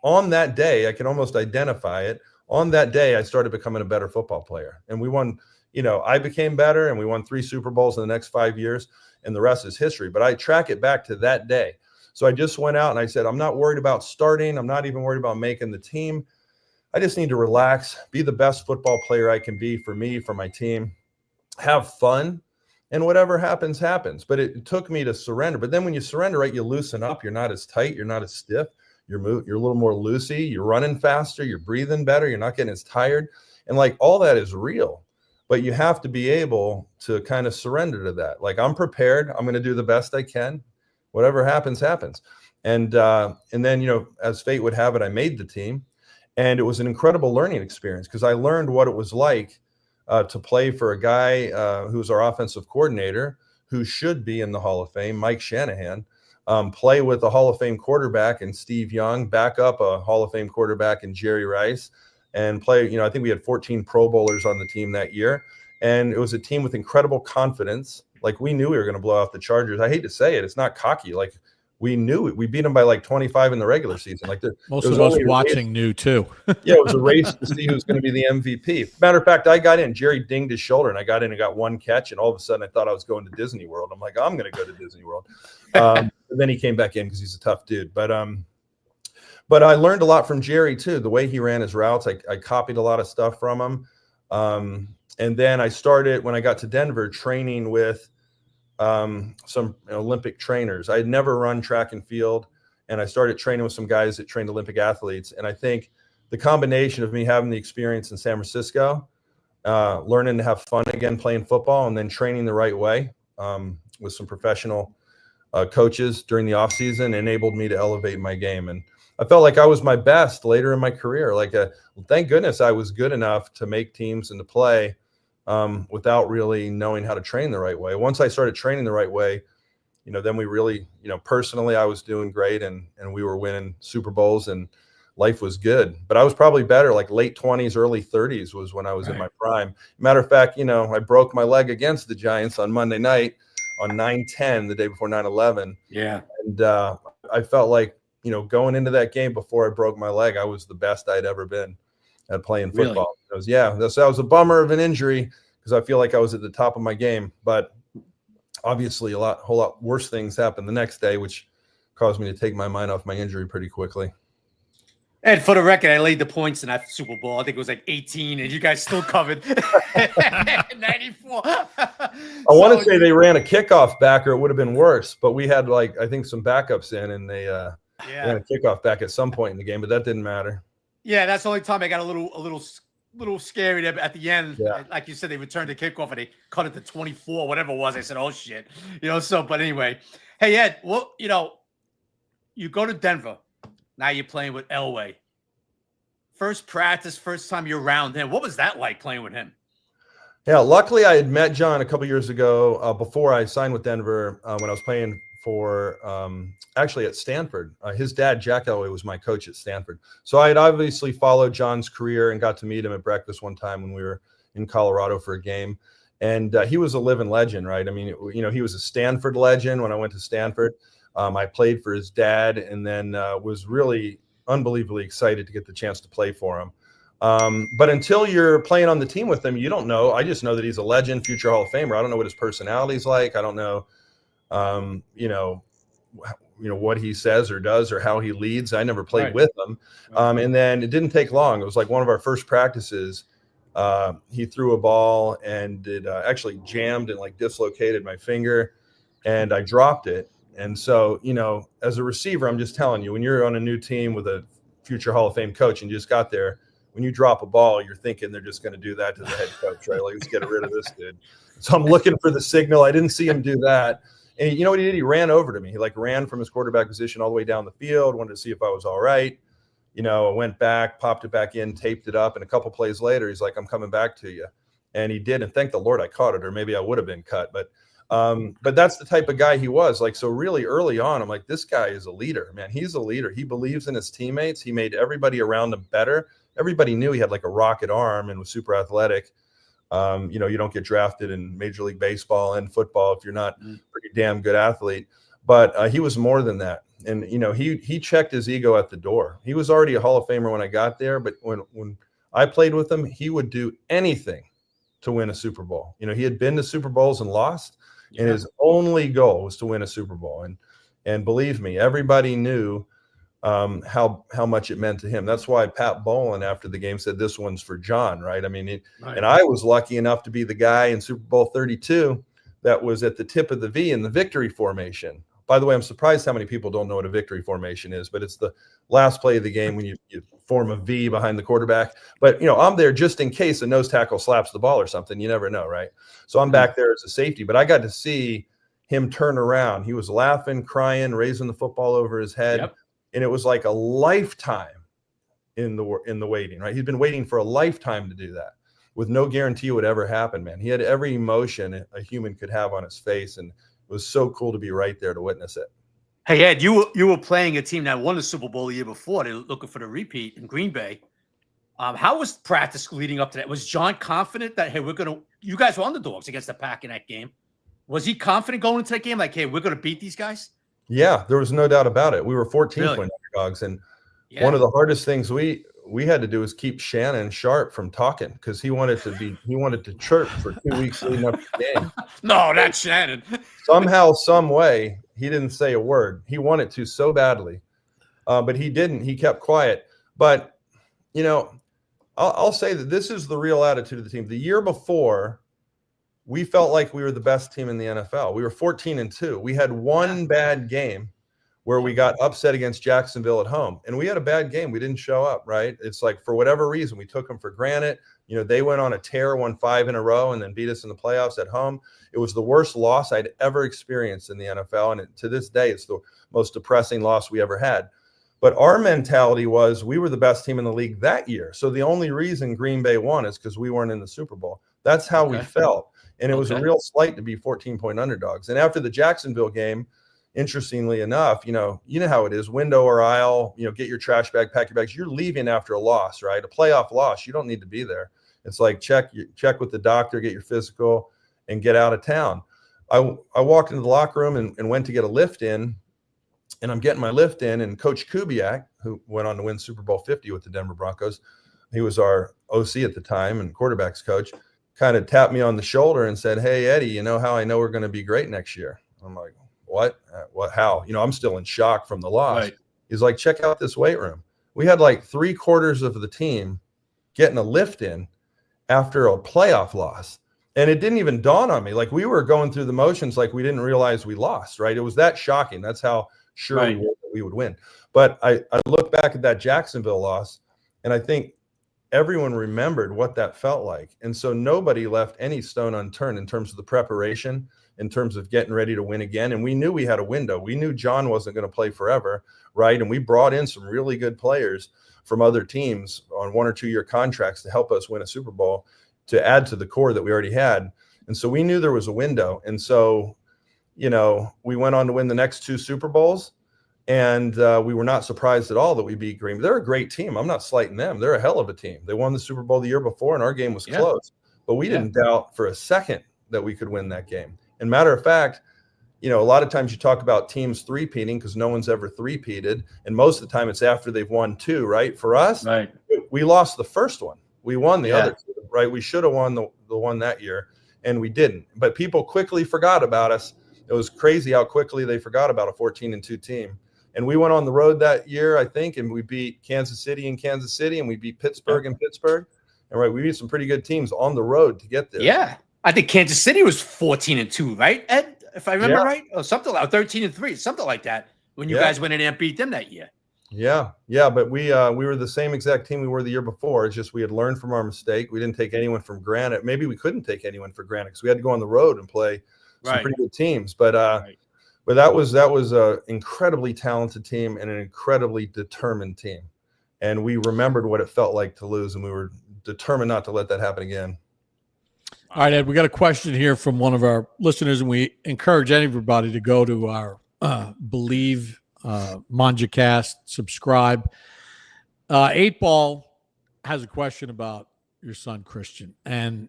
on that day, I can almost identify it. On that day, I started becoming a better football player. And we won. I became better, and we won 3 Super Bowls in the next 5 years, and the rest is history. But I track it back to that day. So I just went out and I said, I'm not worried about starting. I'm not even worried about making the team. I just need to relax, be the best football player I can be for me, for my team, have fun, and whatever happens, happens. But it took me to surrender. But then when you surrender, right, you loosen up. You're not as tight. You're not as stiff. You're a little more loosey. You're running faster. You're breathing better. You're not getting as tired. And like, all that is real. But you have to be able to kind of surrender to that. Like, I'm prepared. I'm going to do the best I can. Whatever happens, happens. And then, as fate would have it, I made the team. And it was an incredible learning experience, because I learned what it was like to play for a guy who's our offensive coordinator, who should be in the Hall of Fame, Mike Shanahan, play with a Hall of Fame quarterback in Steve Young, back up a Hall of Fame quarterback in Jerry Rice, and play, I think we had 14 Pro Bowlers on the team that year. And it was a team with incredible confidence. Like, we knew we were going to blow out the Chargers. I hate to say it. It's not cocky. Like, we knew it. We beat them by like 25 in the regular season. Like, most of us watching knew too. Yeah, it was a race to see who's going to be the MVP. Matter of fact, I got in. Jerry dinged his shoulder, and I got in and got 1 catch. And all of a sudden, I thought I was going to Disney World. I'm like, I'm going to go to Disney World. And then he came back in because he's a tough dude. But I learned a lot from Jerry too. The way he ran his routes, I copied a lot of stuff from him. And then I started, when I got to Denver, training with some Olympic trainers. I had never run track and field, and I started training with some guys that trained Olympic athletes. And I think the combination of me having the experience in San Francisco, learning to have fun again playing football, and then training the right way with some professional coaches during the off season enabled me to elevate my game. And I felt like I was my best later in my career. Like, thank goodness I was good enough to make teams and to play without really knowing how to train the right way. Once I started training the right way, then we really, personally, I was doing great, and we were winning Super Bowls, and life was good. But I was probably better, like late 20s, early 30s was when I was in my prime. Matter of fact, I broke my leg against the Giants on Monday night on 9/10, the day before 9/11. Yeah. And I felt like, going into that game before I broke my leg, I was the best I'd ever been at playing football. goes, yeah, that was a bummer of an injury because I feel like I was at the top of my game. But obviously a whole lot worse things happened the next day, which caused me to take my mind off my injury pretty quickly. And for the record, I laid the points in that Super Bowl. I think it was like 18, and you guys still covered 94. I want to say they ran a kickoff back, or it would have been worse. But we had I think some backups in, and they ran a kickoff back at some point in the game, but that didn't matter. Yeah, that's the only time I got a little scary there at the end. Yeah. Like you said, they returned the kickoff and they cut it to 24, whatever it was. I said, "Oh shit," So, but anyway, hey Ed, well, you go to Denver. Now you're playing with Elway. First practice, first time you're around him. What was that like playing with him? Yeah, luckily I had met John a couple years ago before I signed with Denver when I was playing for actually at Stanford. His dad, Jack Elway, was my coach at Stanford. So I had obviously followed John's career and got to meet him at breakfast one time when we were in Colorado for a game. And he was a living legend, right? I mean, he was a Stanford legend when I went to Stanford. I played for his dad and then was really unbelievably excited to get the chance to play for him. But until you're playing on the team with him, you don't know. I just know that he's a legend, future Hall of Famer. I don't know what his personality's like. I don't know, what he says or does or how he leads. I never played with him. And then it didn't take long. It was like one of our first practices. He threw a ball and it actually jammed and dislocated my finger, and I dropped it. And so, as a receiver, I'm just telling you, when you're on a new team with a future Hall of Fame coach and you just got there, when you drop a ball, you're thinking they're just going to do that to the head coach, right? Like, let's get rid of this dude. So I'm looking for the signal. I didn't see him do that. And you know what he did? He ran over to me. He ran from his quarterback position all the way down the field, wanted to see if I was all right. I went back, popped it back in, taped it up. And a couple plays later, he's like, I'm coming back to you. And he did. And thank the Lord I caught it, or maybe I would have been cut. But that's the type of guy he was. So really early on, I'm like, this guy is a leader, man. He's a leader. He believes in his teammates. He made everybody around him better. Everybody knew he had a rocket arm and was super athletic. You don't get drafted in Major League Baseball and football if you're not a pretty damn good athlete. But he was more than that. And, he checked his ego at the door. He was already a Hall of Famer when I got there. But when I played with him, he would do anything to win a Super Bowl. He had been to Super Bowls and lost. And his only goal was to win a Super Bowl. And believe me, everybody knew how much it meant to him. That's why Pat Bowlen after the game said, this one's for John, right? I mean, and I was lucky enough to be the guy in Super Bowl 32 that was at the tip of the V in the victory formation. By the way, I'm surprised how many people don't know what a victory formation is, but it's the last play of the game when you form a V behind the quarterback. But, I'm there just in case a nose tackle slaps the ball or something. You never know, right? So I'm back there as a safety, but I got to see him turn around. He was laughing, crying, raising the football over his head. Yep. And it was like a lifetime in the waiting, right? He'd been waiting for a lifetime to do that with no guarantee it would ever happen, man. He had every emotion a human could have on his face, and it was so cool to be right there to witness it. Hey, Ed, you were playing a team that won the Super Bowl the year before. They were looking for the repeat in Green Bay. How was practice leading up to that? Was John confident that, hey, you guys were underdogs against the Pack in that game? Was he confident going into that game? Like, hey, we're going to beat these guys? Yeah, there was no doubt about it. We were 14-point underdogs. And one of the hardest things we had to do is keep Shannon sharp from talking, because he wanted to chirp for 2 weeks leading up to the game. No, not Shannon. Somehow, some way, he didn't say a word. He wanted to so badly, but he didn't. He kept quiet. But, I'll say that this is the real attitude of the team. The year before, we felt like we were the best team in the NFL. We were 14-2. We had one bad game where we got upset against Jacksonville at home. And we had a bad game. We didn't show up, right? It's like, for whatever reason, we took them for granted. They went on a tear, won 5 in a row, and then beat us in the playoffs at home. It was the worst loss I'd ever experienced in the NFL. And to this day, it's the most depressing loss we ever had. But our mentality was we were the best team in the league that year. So the only reason Green Bay won is because we weren't in the Super Bowl. That's how we felt. And it was a real slight to be 14-point underdogs. And after the Jacksonville game, interestingly enough, you know how it is, window or aisle, get your trash bag, pack your bags. You're leaving after a loss, right? A playoff loss. You don't need to be there. It's like check with the doctor, get your physical, and get out of town. I walked into the locker room and went to get a lift in, and I'm getting my lift in, and Coach Kubiak, who went on to win Super Bowl 50 with the Denver Broncos, he was our OC at the time and quarterbacks coach, kind of tapped me on the shoulder and said, "Hey, Eddie, you know how I know we're going to be great next year?" I'm like, "What? What? How?" I'm still in shock from the loss. Right. He's like, "Check out this weight room." We had like 3/4 of the team getting a lift in after a playoff loss. And it didn't even dawn on me. Like, we were going through the motions like we didn't realize we lost, right? It was that shocking. That's how sure we were that we would win. But I look back at that Jacksonville loss, and I think everyone remembered what that felt like. And so nobody left any stone unturned in terms of the preparation, in terms of getting ready to win again. And we knew we had a window. We knew John wasn't going to play forever, right? And we brought in some really good players from other teams on 1 or 2 year contracts to help us win a Super Bowl, to add to the core that we already had. And so we knew there was a window. And so, we went on to win the next 2 Super Bowls, and we were not surprised at all that we beat Green Bay. They're a great team. I'm not slighting them. They're a hell of a team. They won the Super Bowl the year before, and our game was close. But we didn't doubt for a second that we could win that game. And matter of fact, a lot of times you talk about teams three-peating because no one's ever three-peated. And most of the time it's after they've won 2, right? For us, we lost the first one. We won the other 2, right? We should have won the one that year, and we didn't. But people quickly forgot about us. It was crazy how quickly they forgot about a 14-2 team. And we went on the road that year, I think, and we beat Kansas City in Kansas City, and we beat Pittsburgh in Pittsburgh. And we beat some pretty good teams on the road to get there. Yeah. I think Kansas City was 14-2, right, Ed? If I remember right, or something like 13-3, something like that. When you guys went in and beat them that year. Yeah. But we were the same exact team we were the year before. It's just we had learned from our mistake. We didn't take anyone for granted. Maybe we couldn't take anyone for granted because we had to go on the road and play some pretty good teams. But that was a incredibly talented team and an incredibly determined team. And we remembered what it felt like to lose, and we were determined not to let that happen again. All right, Ed, we got a question here from one of our listeners, and we encourage everybody to go to our Believe Mangia Cast, subscribe. 8 Ball has a question about your son, Christian, and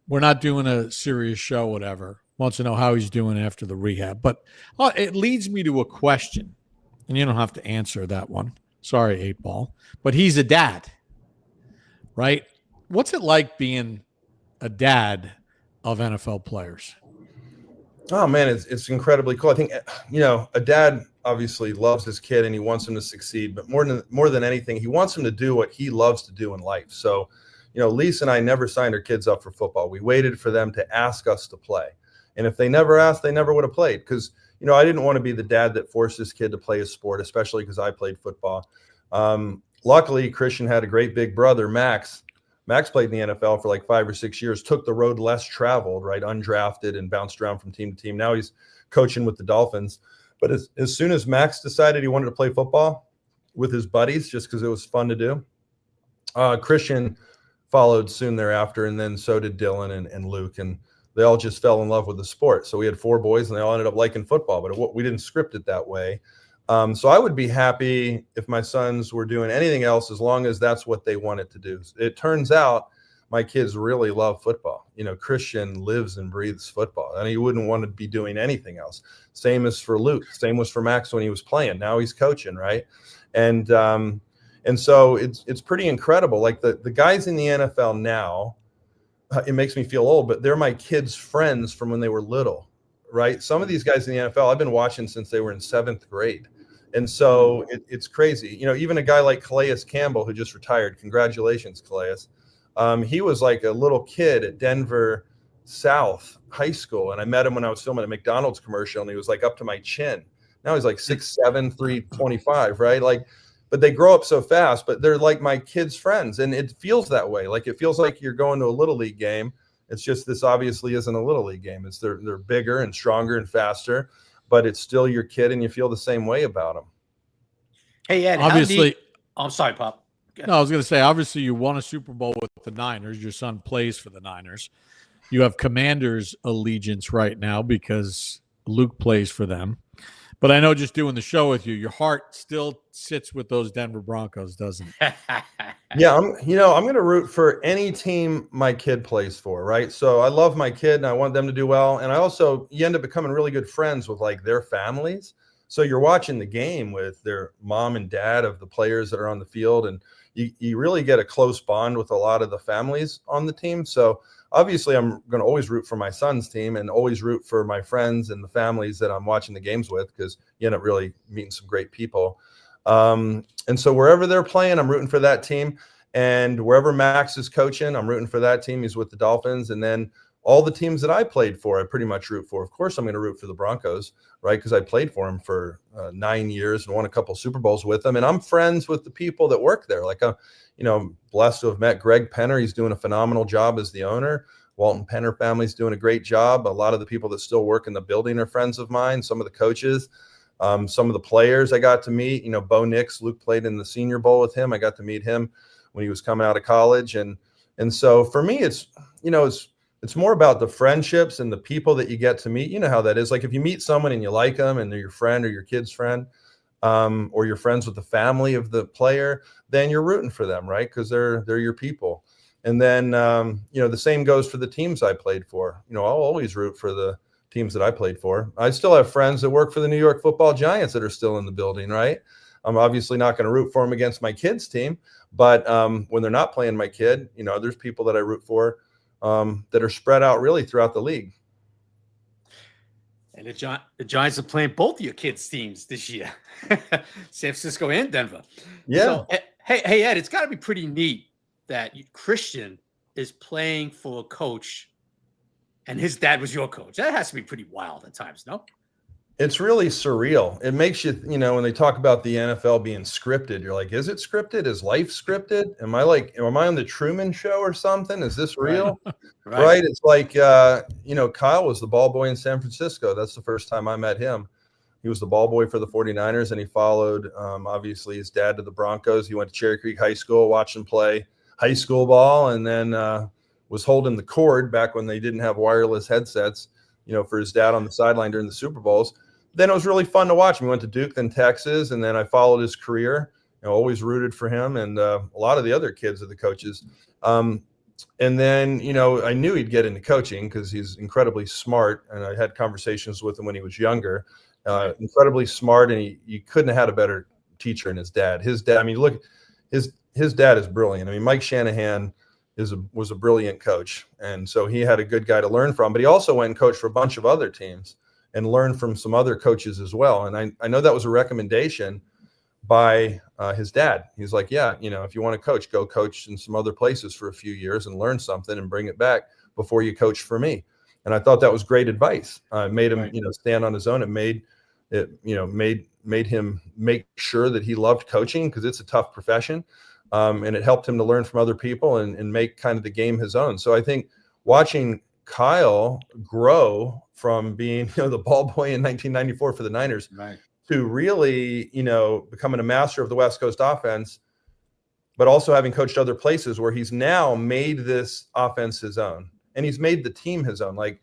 we're not doing a serious show, whatever. Wants to know how he's doing after the rehab. But it leads me to a question, and you don't have to answer that one. Sorry, 8 Ball. But he's a dad, right? What's it like being a dad of NFL players? Oh man, it's incredibly cool. I think a dad obviously loves his kid and he wants him to succeed, but more than anything, he wants him to do what he loves to do in life. So, Lisa and I never signed our kids up for football. We waited for them to ask us to play, and if they never asked, they never would have played. Because I didn't want to be the dad that forced his kid to play a sport, especially because I played football. Luckily, Christian had a great big brother, Max. Max played in the NFL for like 5 or 6 years, took the road less traveled, right? Undrafted and bounced around from team to team. Now he's coaching with the Dolphins. But as soon as Max decided he wanted to play football with his buddies, just because it was fun to do, Christian followed soon thereafter. And then so did Dylan and Luke. And they all just fell in love with the sport. So we had 4 boys and they all ended up liking football, but we didn't script it that way. So I would be happy if my sons were doing anything else as long as that's what they wanted to do. It turns out my kids really love football. Christian lives and breathes football, and he wouldn't want to be doing anything else. Same as for Luke. Same was for Max when he was playing. Now he's coaching, right? And so it's pretty incredible. Like the guys in the NFL now, it makes me feel old, but they're my kids' friends from when they were little, right? Some of these guys in the NFL I've been watching since they were in 7th grade. And so it's crazy. Even a guy like Calais Campbell, who just retired. Congratulations, Calais. He was like a little kid at Denver South High School. And I met him when I was filming a McDonald's commercial, and he was like up to my chin. Now he's like 6'7", 325, right? But they grow up so fast, but they're like my kids' friends. And it feels that way. Like it feels like you're going to a Little League game. It's just this obviously isn't a Little League game. They're bigger and stronger and faster, but it's still your kid, and you feel the same way about them. Hey, Ed, obviously, I'm sorry, Pop. No, I was going to say, obviously, you won a Super Bowl with the Niners. Your son plays for the Niners. You have Commanders allegiance right now because Luke plays for them. But I know just doing the show with you, your heart still sits with those Denver Broncos, doesn't it? Yeah, I'm going to root for any team my kid plays for, right? So I love my kid and I want them to do well. And you end up becoming really good friends with like their families. So you're watching the game with their mom and dad of the players that are on the field. And, you really get a close bond with a lot of the families on the team. So obviously I'm going to always root for my son's team and always root for my friends and the families that I'm watching the games with, because you end up really meeting some great people. And so wherever they're playing, I'm rooting for that team. And wherever Max is coaching, I'm rooting for that team. He's with the Dolphins. And then all the teams that I played for, I pretty much root for. Of course, I'm going to root for the Broncos, right? Because I played for them for 9 years and won a couple Super Bowls with them. And I'm friends with the people that work there. Like, I'm blessed to have met Greg Penner. He's doing a phenomenal job as the owner. Walton Penner family's doing a great job. A lot of the people that still work in the building are friends of mine. Some of the coaches, some of the players I got to meet. Bo Nix, Luke played in the Senior Bowl with him. I got to meet him when he was coming out of college. And so for me, it's more about the friendships and the people that you get to meet. You know how that is. Like if you meet someone and you like them and they're your friend or your kid's friend, or you're friends with the family of the player, then you're rooting for them, right? Because they're your people. And then, the same goes for the teams I played for. I'll always root for the teams that I played for. I still have friends that work for the New York Football Giants that are still in the building, right? I'm obviously not going to root for them against my kid's team, but when they're not playing my kid, there's people that I root for that are spread out really throughout the league. And the Giants are playing both of your kids' teams this year, San Francisco and Denver. Yeah. So, hey, Ed, it's got to be pretty neat that Christian is playing for a coach and his dad was your coach. That has to be pretty wild at times, no? It's really surreal. It makes you, when they talk about the NFL being scripted, you're like, is it scripted? Is life scripted? Am I on the Truman Show or something? Is this real? Right. It's like, Kyle was the ball boy in San Francisco. That's the first time I met him. He was the ball boy for the 49ers, and he followed, obviously, his dad to the Broncos. He went to Cherry Creek High School, watched him play high school ball, and then was holding the cord back when they didn't have wireless headsets, for his dad on the sideline during the Super Bowls. Then it was really fun to watch him. He went to Duke, then Texas, and then I followed his career. Always rooted for him and a lot of the other kids of the coaches. And then, I knew he'd get into coaching because he's incredibly smart, and I had conversations with him when he was younger. Incredibly smart, and he couldn't have had a better teacher than his dad. His dad, look, his dad is brilliant. Mike Shanahan was a brilliant coach, and so he had a good guy to learn from. But he also went and coached for a bunch of other teams and learn from some other coaches as well. And I know that was a recommendation by his dad. He's like, yeah, if you want to coach, go coach in some other places for a few years and learn something and bring it back before you coach for me. And I thought that was great advice. Made him, stand on his own. It made him make sure that he loved coaching, because it's a tough profession. And it helped him to learn from other people and make kind of the game his own. So I think watching Kyle grow from being, the ball boy in 1994 for the Niners, to really, becoming a master of the West Coast offense, but also having coached other places where he's now made this offense his own, and he's made the team his own. Like,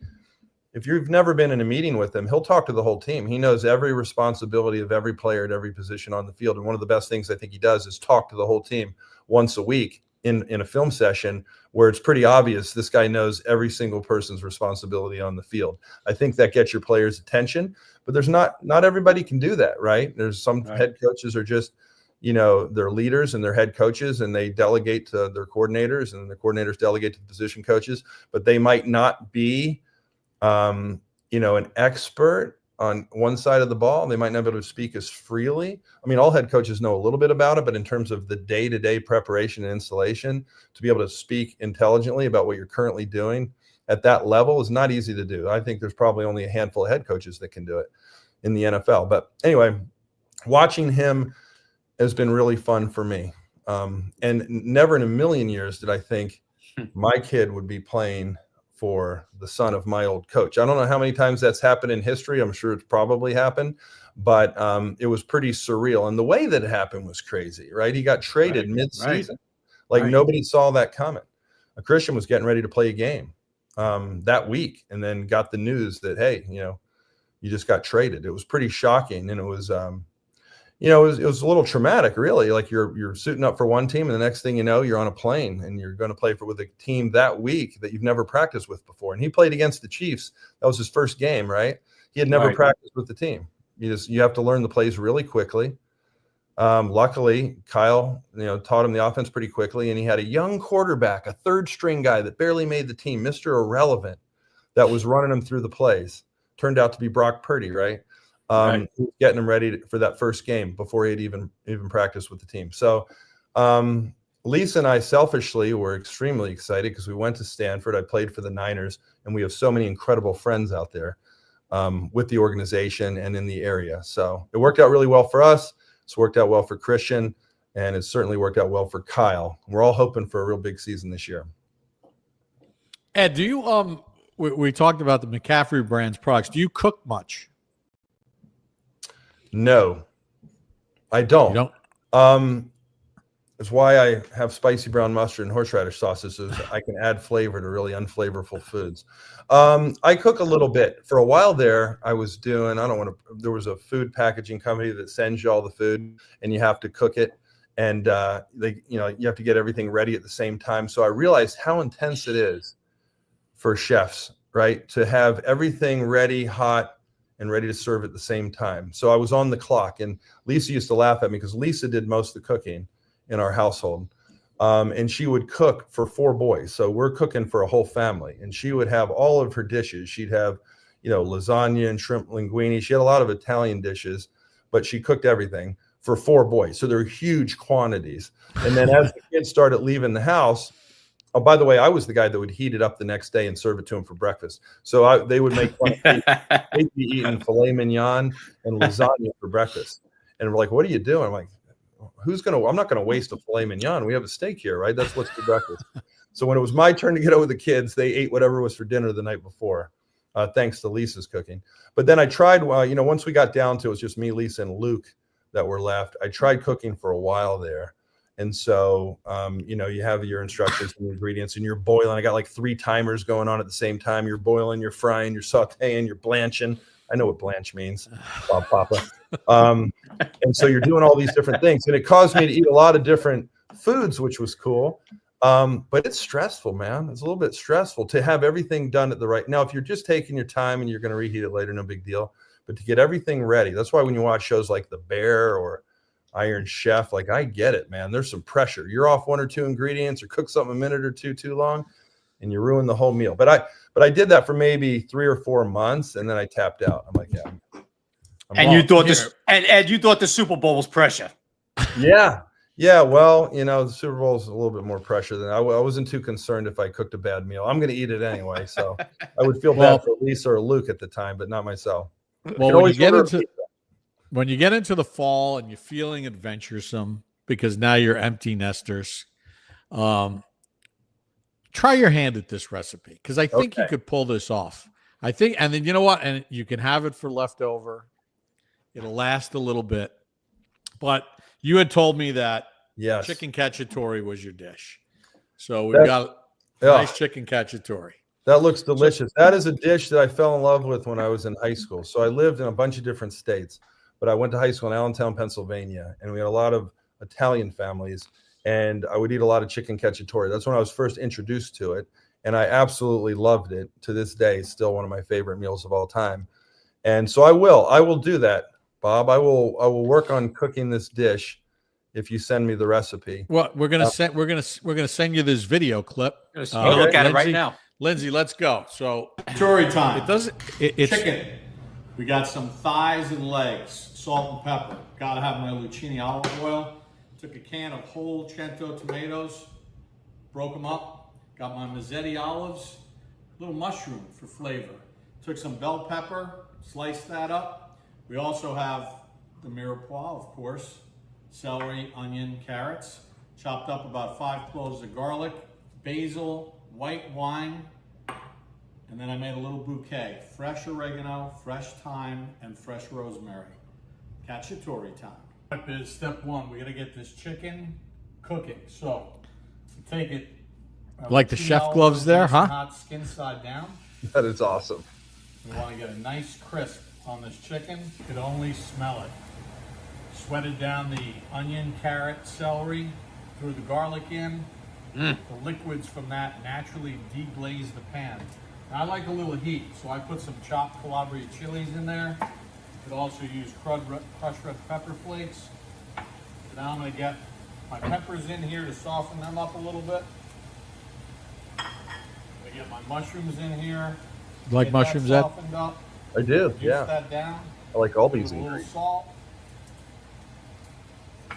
if you've never been in a meeting with him, he'll talk to the whole team. He knows every responsibility of every player at every position on the field. And one of the best things I think he does is talk to the whole team once a week in a film session, where it's pretty obvious this guy knows every single person's responsibility on the field. I think that gets your players' attention, but there's not everybody can do that, right? There's some head coaches are just, they're leaders and they're head coaches, and they delegate to their coordinators, and the coordinators delegate to the position coaches, but they might not be, an expert on one side of the ball. They might not be able to speak as freely. All head coaches know a little bit about it, but in terms of the day-to-day preparation and installation, to be able to speak intelligently about what you're currently doing at that level is not easy to do. I think there's probably only a handful of head coaches that can do it in the NFL. But anyway, watching him has been really fun for me. And never in a million years did I think my kid would be playing for the son of my old coach. I don't know how many times that's happened in history. I'm sure it's probably happened, but it was pretty surreal. And the way that it happened was crazy, right? He got traded mid-season. Nobody saw that coming. A Christian was getting ready to play a game that week, and then got the news that, hey, you just got traded. It was pretty shocking. And it was, it was a little traumatic, really. Like you're suiting up for one team, and the next thing you know, you're on a plane and you're going to play with a team that week that you've never practiced with before. And he played against the Chiefs. That was his first game, right? He had never practiced with the team. You have to learn the plays really quickly. Luckily, Kyle, taught him the offense pretty quickly, and he had a young quarterback, a third string guy that barely made the team, Mr. Irrelevant, that was running him through the plays. Turned out to be Brock Purdy, right? Right. Getting him ready for that first game before he'd even practiced with the team. So Lisa and I selfishly were extremely excited because we went to Stanford. I played for the Niners, and we have so many incredible friends out there with the organization and in the area. So it worked out really well for us. It's worked out well for Christian, and it's certainly worked out well for Kyle. We're all hoping for a real big season this year. Ed, do you we talked about the McCaffrey Brands products. Do you cook much? No, I don't. You don't? That's why I have spicy brown mustard and horseradish sauces, so I can add flavor to really unflavorful foods. I cook a little bit. For a while there, I was doing, there was a food packaging company that sends you all the food and you have to cook it. And you have to get everything ready at the same time. So I realized how intense it is for chefs, right? To have everything ready, hot, and ready to serve at the same time. So I was on the clock, and Lisa used to laugh at me because Lisa did most of the cooking in our household. And she would cook for 4 boys. So we're cooking for a whole family, and she would have all of her dishes. She'd have, lasagna and shrimp linguine. She had a lot of Italian dishes, but she cooked everything for 4 boys. So they're huge quantities. And then as the kids started leaving the house, oh, by the way, I was the guy that would heat it up the next day and serve it to them for breakfast. So they would make fun of me. They'd be eating filet mignon and lasagna for breakfast. And we're like, what are you doing? I'm like, I'm not going to waste a filet mignon. We have a steak here, right? That's what's for breakfast. So when it was my turn to get out with the kids, they ate whatever was for dinner the night before, thanks to Lisa's cooking. But then I tried, once we got down to it was just me, Lisa, and Luke that were left, I tried cooking for a while there. And so, you have your instructions and ingredients, and you're boiling. I got like 3 timers going on at the same time. You're boiling, you're frying, you're sauteing, you're blanching. I know what blanch means, Papa. And so you're doing all these different things, and it caused me to eat a lot of different foods, which was cool. But it's stressful, man. It's a little bit stressful to have everything done at the right. Now, if you're just taking your time and you're going to reheat it later, no big deal. But to get everything ready, that's why when you watch shows like The Bear or Iron Chef, like, I get it, man. There's some pressure. You're off 1 or 2 ingredients, or cook something a minute or two too long, and you ruin the whole meal. But I did that for maybe 3 or 4 months, and then I tapped out. I'm like, yeah. And you thought this, and Ed, you thought the Super Bowl was pressure. Yeah. Well, the Super Bowl is a little bit more pressure than I wasn't too concerned if I cooked a bad meal. I'm going to eat it anyway, so I would feel bad for Lisa or Luke at the time, but not myself. Well, when you get into the fall and you're feeling adventuresome because now you're empty nesters, try your hand at this recipe, because I think you could pull this off. I think, and then you know what? And you can have it for leftover. It'll last a little bit. But you had told me that chicken cacciatore was your dish. So we've got nice chicken cacciatore. That looks delicious. That is a dish that I fell in love with when I was in high school. So I lived in a bunch of different states, but I went to high school in Allentown, Pennsylvania, and we had a lot of Italian families, and I would eat a lot of chicken cacciatore. That's when I was first introduced to it, and I absolutely loved it. To this day, it's still one of my favorite meals of all time. And so I will do that, Bob. I will work on cooking this dish if you send me the recipe. Well, we're gonna send you this video clip. Look at it right now. Lindsay, let's go. So, story time. It's chicken. We got some thighs and legs, salt and pepper. Gotta have my Lucchini olive oil. Took a can of whole Cento tomatoes, broke them up. Got my Mazzetti olives, little mushroom for flavor. Took some bell pepper, sliced that up. We also have the mirepoix, of course, celery, onion, carrots. Chopped up about 5 cloves of garlic, basil, white wine, and then I made a little bouquet. Fresh oregano, fresh thyme, and fresh rosemary. Cacciatore time. Step 1, we gotta get this chicken cooking. So, take it. Like the chef gloves there, huh? Hot skin side down. That is awesome. We want to get a nice crisp on this chicken. You could only smell it. Sweated down the onion, carrot, celery, threw the garlic in. The liquids from that naturally deglaze the pan. Now, I like a little heat, so I put some chopped Calabrian chilies in there. You could also use crushed red pepper flakes. now I'm going to get my peppers in here to soften them up a little bit. I'm going to get my mushrooms in here. You like mushrooms, Ed? Softened up. I do. Reduce Yeah. that down. I like all these A little ingredients. salt. A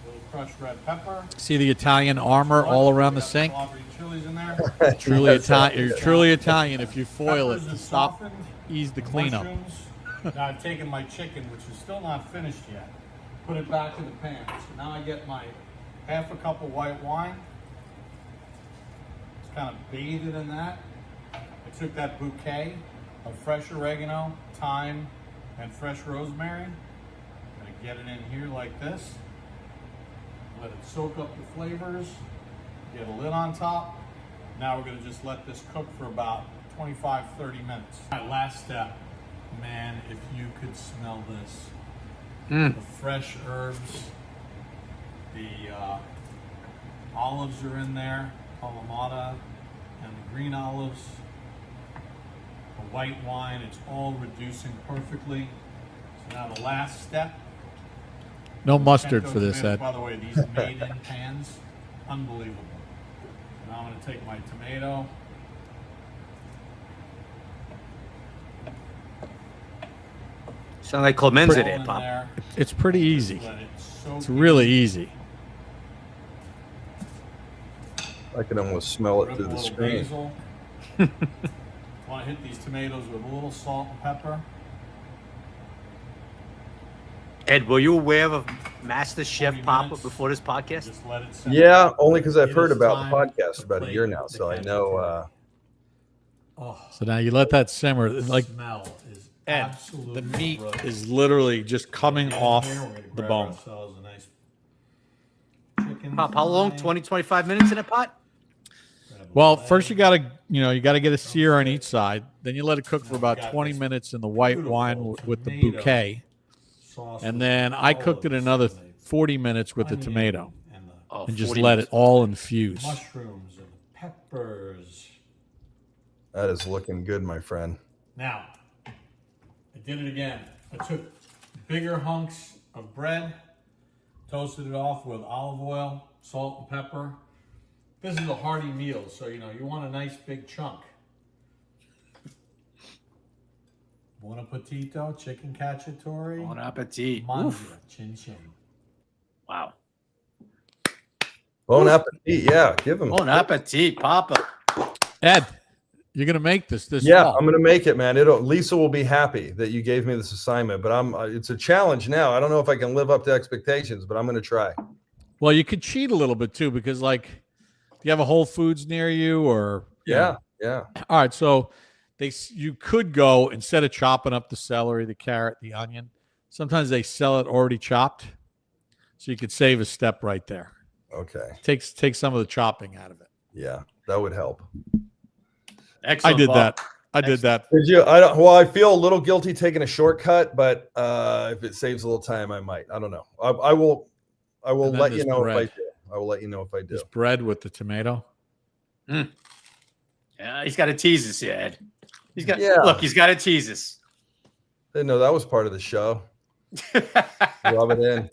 little crushed red pepper. See the Italian armor all around the sink? Chilies in there. Truly Yes, Italian. You're truly Italian if you foil it Peppers to are stop, softened. ease the cleanup. Mushrooms. Now I've taken my chicken, which is still not finished yet, put it back in the pan. So now I get my half a cup of white wine. Just kind of bathe it in that. I took that bouquet of fresh oregano, thyme, and fresh rosemary. I'm gonna get it in here like this. Let it soak up the flavors. Get a lid on top. Now we're gonna just let this cook for about 25, 30 minutes. All right, last step. Man, if you could smell this. The fresh herbs, the olives are in there, Kalamata, and the green olives. The white wine, it's all reducing perfectly. So now the last step. No mustard Pinto for this, tomatoes. Ed. By the way, these made-in pans, unbelievable. Now I'm going to take my tomato. Sound like Clemenza throw it there, in Pop. there, It's pretty easy. let it soak It's in. really easy. I can almost smell it Rip through a the little screen. basil. Want to hit these tomatoes with a little salt and pepper. Ed, were you aware of Master Chef 40 Papa minutes. before this podcast? Just let it simmer. Yeah, only because I've It heard is about the time podcast to about a plate year now, the so I know. Oh, So now you let that simmer. the Like, smell is Ed, absolutely the meat brilliant. is literally just coming Get in off here, we're gonna the grab bone. ourselves a nice chicken Pop, how long? thigh. 20, 25 minutes in a pot? Grab a Well, leg. first you gotta get a sear on each side. Then you let it cook for Now we about got 20 this minutes in the white beautiful wine with the tomato bouquet. Sauce And with then I cooked it olives another and the 40 minutes with the onion tomato and the Oh, and just 40 let minutes. it all infuse. mushrooms and the peppers. That is looking good, my friend. Now, I did it again. I took bigger hunks of bread, toasted it off with olive oil, salt, and pepper. This is a hearty meal, so you want a nice big chunk. Buon appetito, chicken cacciatore. Bon appetit. Mangia, Oof. chin chin. Wow. Bon appetit. Yeah, give him. Bon appetit, Papa. Ed, you're gonna make this Yeah, fall. I'm gonna make it, man. Lisa will be happy that you gave me this assignment, but it's a challenge now. I don't know if I can live up to expectations, but I'm gonna try. Well, you could cheat a little bit too, because do you have a Whole Foods near you or? Yeah. All right, so you could go instead of chopping up the celery, the carrot, the onion. Sometimes they sell it already chopped, so you could save a step right there. Okay. Take some of the chopping out of it. Yeah, that would help. Excellent. I did Bob. that. I did that. Did you? I don't. Well, I feel a little guilty taking a shortcut, but if it saves a little time, I might. I don't know. I will. I will And then let you this know if I bread. do. I will let you know if I do. This bread with the tomato. Yeah, he's got to tease us here, Ed. He's got Yeah. He's got to tease us. Didn't know that was part of the show. Rub it in.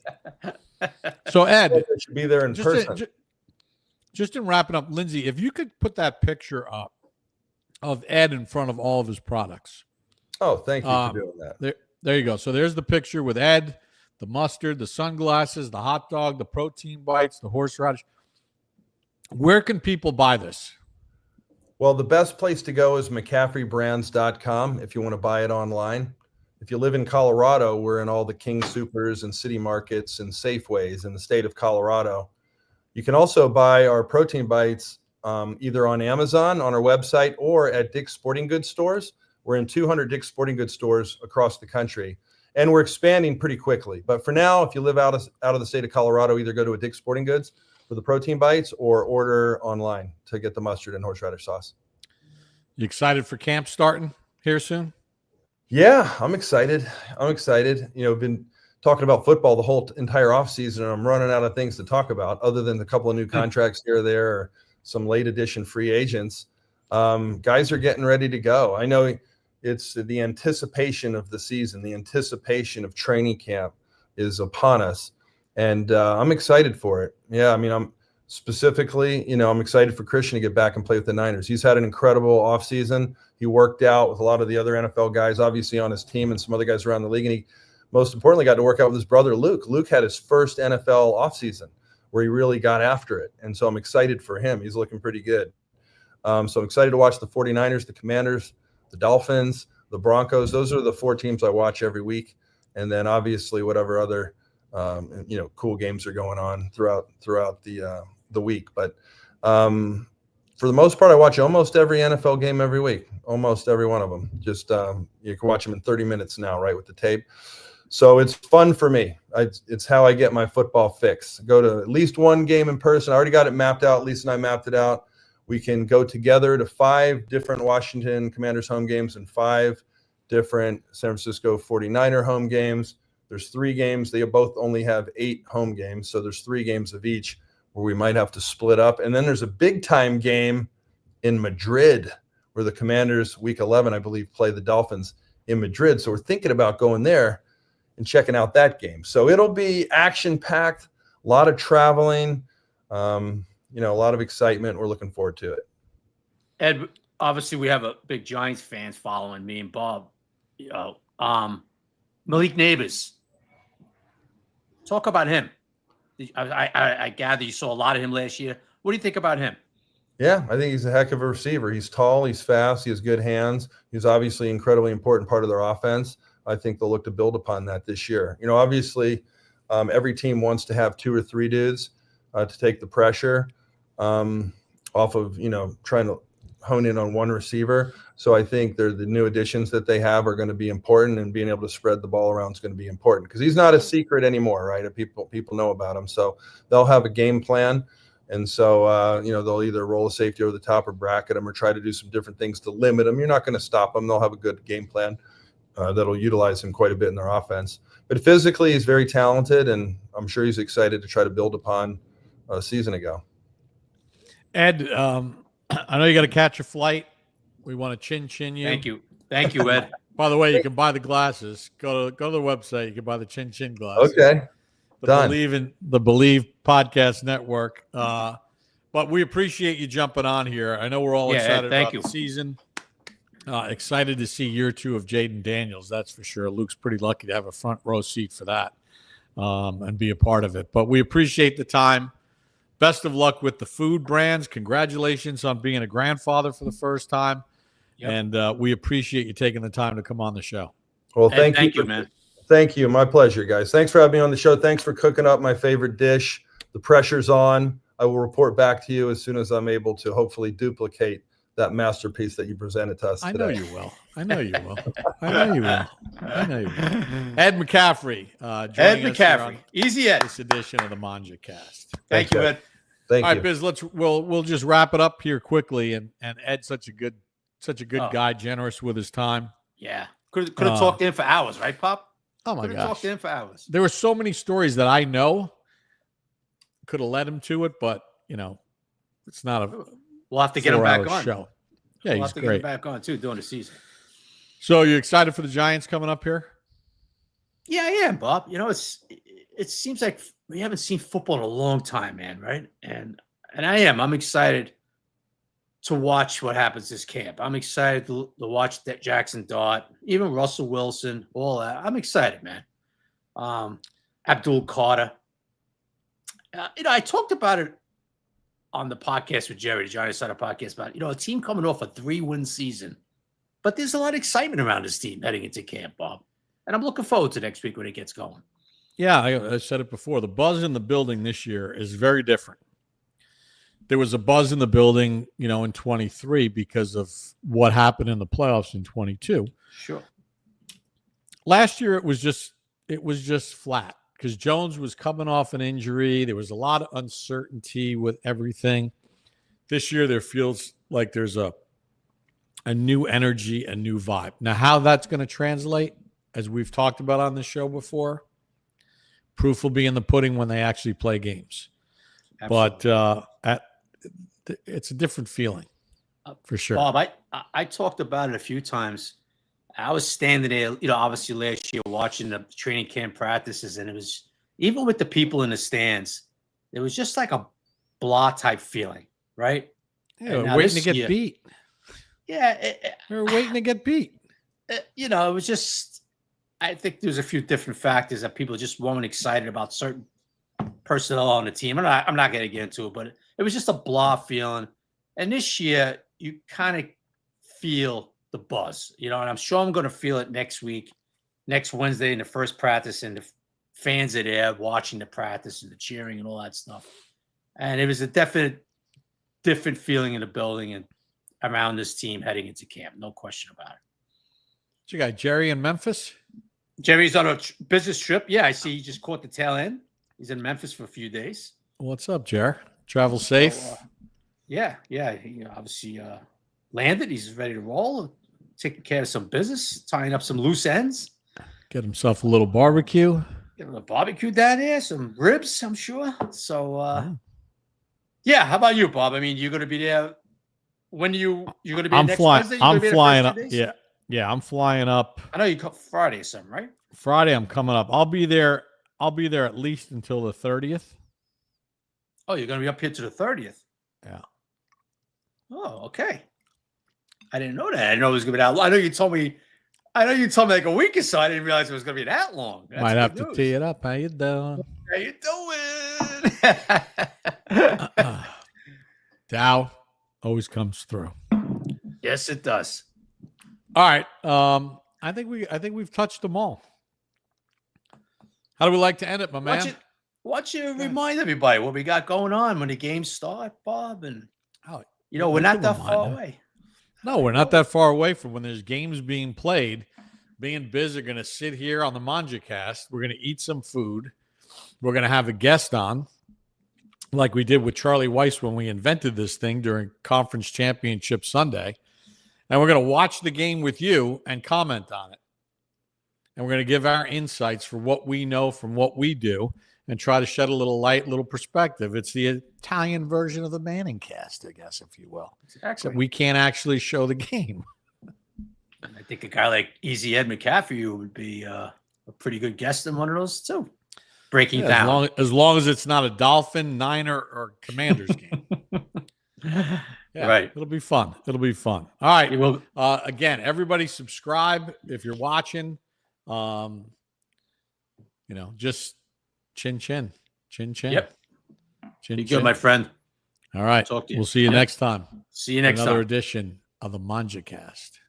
So Ed, I should be there in person. just in wrapping up, Lindsay, if you could put that picture up of Ed in front of all of his products. Oh, thank you for doing that. There you go. So there's the picture with Ed, the mustard, the sunglasses, the hot dog, the protein bites, the horseradish. Where can people buy this? Well, the best place to go is McCaffreyBrands.com if you want to buy it online. If you live in Colorado, we're in all the King Supers and City Markets and Safeways in the state of Colorado. You can also buy our protein bites either on Amazon, on our website, or at Dick's Sporting Goods stores. We're in 200 Dick's Sporting Goods stores across the country, and we're expanding pretty quickly. But for now, if you live out of the state of Colorado, either go to a Dick's Sporting Goods for the protein bites or order online to get the mustard and horseradish sauce. You excited for camp starting here soon? Yeah, I'm excited. I've been talking about football the whole entire offseason, and I'm running out of things to talk about other than a couple of new contracts here or there, or some late edition free agents. Guys are getting ready to go. I know it's the anticipation of the season, the anticipation of training camp is upon us. And I'm excited for it. Yeah, I mean, I'm specifically, I'm excited for Christian to get back and play with the Niners. He's had an incredible offseason. He worked out with a lot of the other NFL guys, obviously on his team and some other guys around the league. And he, most importantly, got to work out with his brother, Luke. Luke had his first NFL offseason where he really got after it. And so I'm excited for him. He's looking pretty good. So I'm excited to watch the 49ers, the Commanders, the Dolphins, the Broncos. Those are the 4 teams I watch every week. And then obviously whatever other, cool games are going on throughout the week. But for the most part, I watch almost every NFL game every week, almost every one of them. Just you can watch them in 30 minutes now, right, with the tape. So it's fun for me. It's how I get my football fix. Go to at least one game in person. I already got it mapped out. Lisa and I mapped it out. We can go together to 5 different Washington Commanders home games and 5 different San Francisco 49er home games. There's 3 games. They both only have 8 home games. So there's 3 games of each where we might have to split up. And then there's a big time game in Madrid where the Commanders, week 11, I believe, play the Dolphins in Madrid. So we're thinking about going there and checking out that game. So it'll be action packed, a lot of traveling, a lot of excitement. We're looking forward to it. Ed, obviously we have a big Giants fans following me and Bob. Malik Neighbors. Talk about him. I gather you saw a lot of him last year. What do you think about him? Yeah, I think he's a heck of a receiver. He's tall, he's fast, he has good hands. He's obviously an incredibly important part of their offense. I think they'll look to build upon that this year. Obviously, every team wants to have 2 or 3 dudes to take the pressure off of, trying to hone in on one receiver. So I think the new additions that they have are going to be important, and being able to spread the ball around is going to be important because he's not a secret anymore, right? People know about him. So they'll have a game plan. And so, they'll either roll a safety over the top or bracket him or try to do some different things to limit him. You're not going to stop him. They'll have a good game plan that'll utilize him quite a bit in their offense. But physically, he's very talented, and I'm sure he's excited to try to build upon a season ago. Ed, I know you got to catch a flight. We want to chin you. Thank you, Ed. By the way, you can buy the glasses. Go to the website. You can buy the chin glasses. Okay. The Believe Podcast Network. But we appreciate you jumping on here. I know we're all excited about the season. Excited to see year 2 of Jaden Daniels. That's for sure. Luke's pretty lucky to have a front row seat for that and be a part of it. But we appreciate the time. Best of luck with the food brands. Congratulations on being a grandfather for the first time. Yep. And we appreciate you taking the time to come on the show. Well, thank you, man. Thank you. My pleasure, guys. Thanks for having me on the show. Thanks for cooking up my favorite dish. The pressure's on. I will report back to you as soon as I'm able to hopefully duplicate that masterpiece that you presented to us today. I know you will. Ed McCaffrey. Ed McCaffrey. Easy Ed. This edition of the Mangia Cast. Thank you, Ed. Thank you. All right, Biz, we'll just wrap it up here quickly. And Ed's such a good guy, generous with his time. Yeah. Could have talked in for hours, right, Pop? Oh my gosh. Talked in for hours. There were so many stories that I know could have led him to it, but it's not a we'll have to get him back on. Show. Yeah, we'll he's have to great. get him back on too during the season. So you excited for the Giants coming up here? Yeah, I am, Bob. It seems like we haven't seen football in a long time, man, right? And I am. I'm excited to watch what happens this camp. I'm excited to watch that Jackson Dart, even Russell Wilson, all that. I'm excited, man. Abdul Carter. I talked about it on the podcast with Jerry, the Giants Side podcast, about a team coming off a 3-win season, but there's a lot of excitement around this team heading into camp, Bob. And I'm looking forward to next week when it gets going. Yeah, I said it before. The buzz in the building this year is very different. There was a buzz in the building, in 23 because of what happened in the playoffs in 22. Sure. Last year it was just flat because Jones was coming off an injury. There was a lot of uncertainty with everything. This year there feels like there's a new energy, a new vibe. Now, how that's going to translate, as we've talked about on the show before, proof will be in the pudding when they actually play games. Absolutely. But it's a different feeling for sure. Bob, I talked about it a few times. I was standing there, obviously last year watching the training camp practices, and it was even with the people in the stands, it was just like a blah type feeling, right? Yeah, we're waiting to get beat. Yeah. We were waiting to get beat. You know, it was just, I think there's a few different factors that people just weren't excited about certain personnel on the team. I'm not going to get into it, but it was just a blah feeling. And this year, you kind of feel the buzz, you know, and I'm sure I'm going to feel it next week, next Wednesday in the first practice, and the fans are there watching the practice and the cheering and all that stuff. And it was a definite different feeling in the building and around this team heading into camp. No question about it. You got Jerry in Memphis? Jerry's on a business trip. Yeah, I see he just caught the tail end. He's in Memphis for a few days. What's up, Jer? Travel safe? So, yeah. He obviously landed. He's ready to roll, taking care of some business, tying up some loose ends. Get himself a little barbecue. Get a barbecue down there, some ribs, I'm sure. So, yeah. How about you, Bob? I mean, you're going to be there. When you're going to be next Wednesday? I'm flying up. Yeah, I'm flying up. I know you come Friday or something, right? Friday, I'm coming up. I'll be there at least until the 30th. Oh, you're going to be up here to the 30th? Yeah. Oh, okay. I didn't know that. I didn't know it was going to be that long. I know you told me like a week or so. I didn't realize it was going to be that long. That's might have to tee it up. How you doing? How you doing? Dow always comes through. Yes, it does. All right. I think we've touched them all. How do we like to end it, my man? Why don't you remind everybody what we got going on when the games start, Bob? And we're not that far away. No, we're not that far away from when there's games being played. Me and Biz are going to sit here on the Mangia Cast. We're going to eat some food. We're going to have a guest on, like we did with Charlie Weiss when we invented this thing during Conference Championship Sunday. And we're going to watch the game with you and comment on it. And we're going to give our insights for what we know from what we do and try to shed a little light, little perspective. It's the Italian version of the Manning Cast, I guess, if you will. Exactly. Except we can't actually show the game. I think a guy like Easy Ed McCaffrey would be a pretty good guest in one of those too. Breaking down. As long as it's not a Dolphin, Niner, or Commanders game. Yeah, right. It'll be fun. All right. Again, everybody subscribe if you're watching. Just chin. Yep. Chin. Be good, my friend. All right. Talk to you. We'll see you next time. See you next time. Another edition of the Mangia Cast.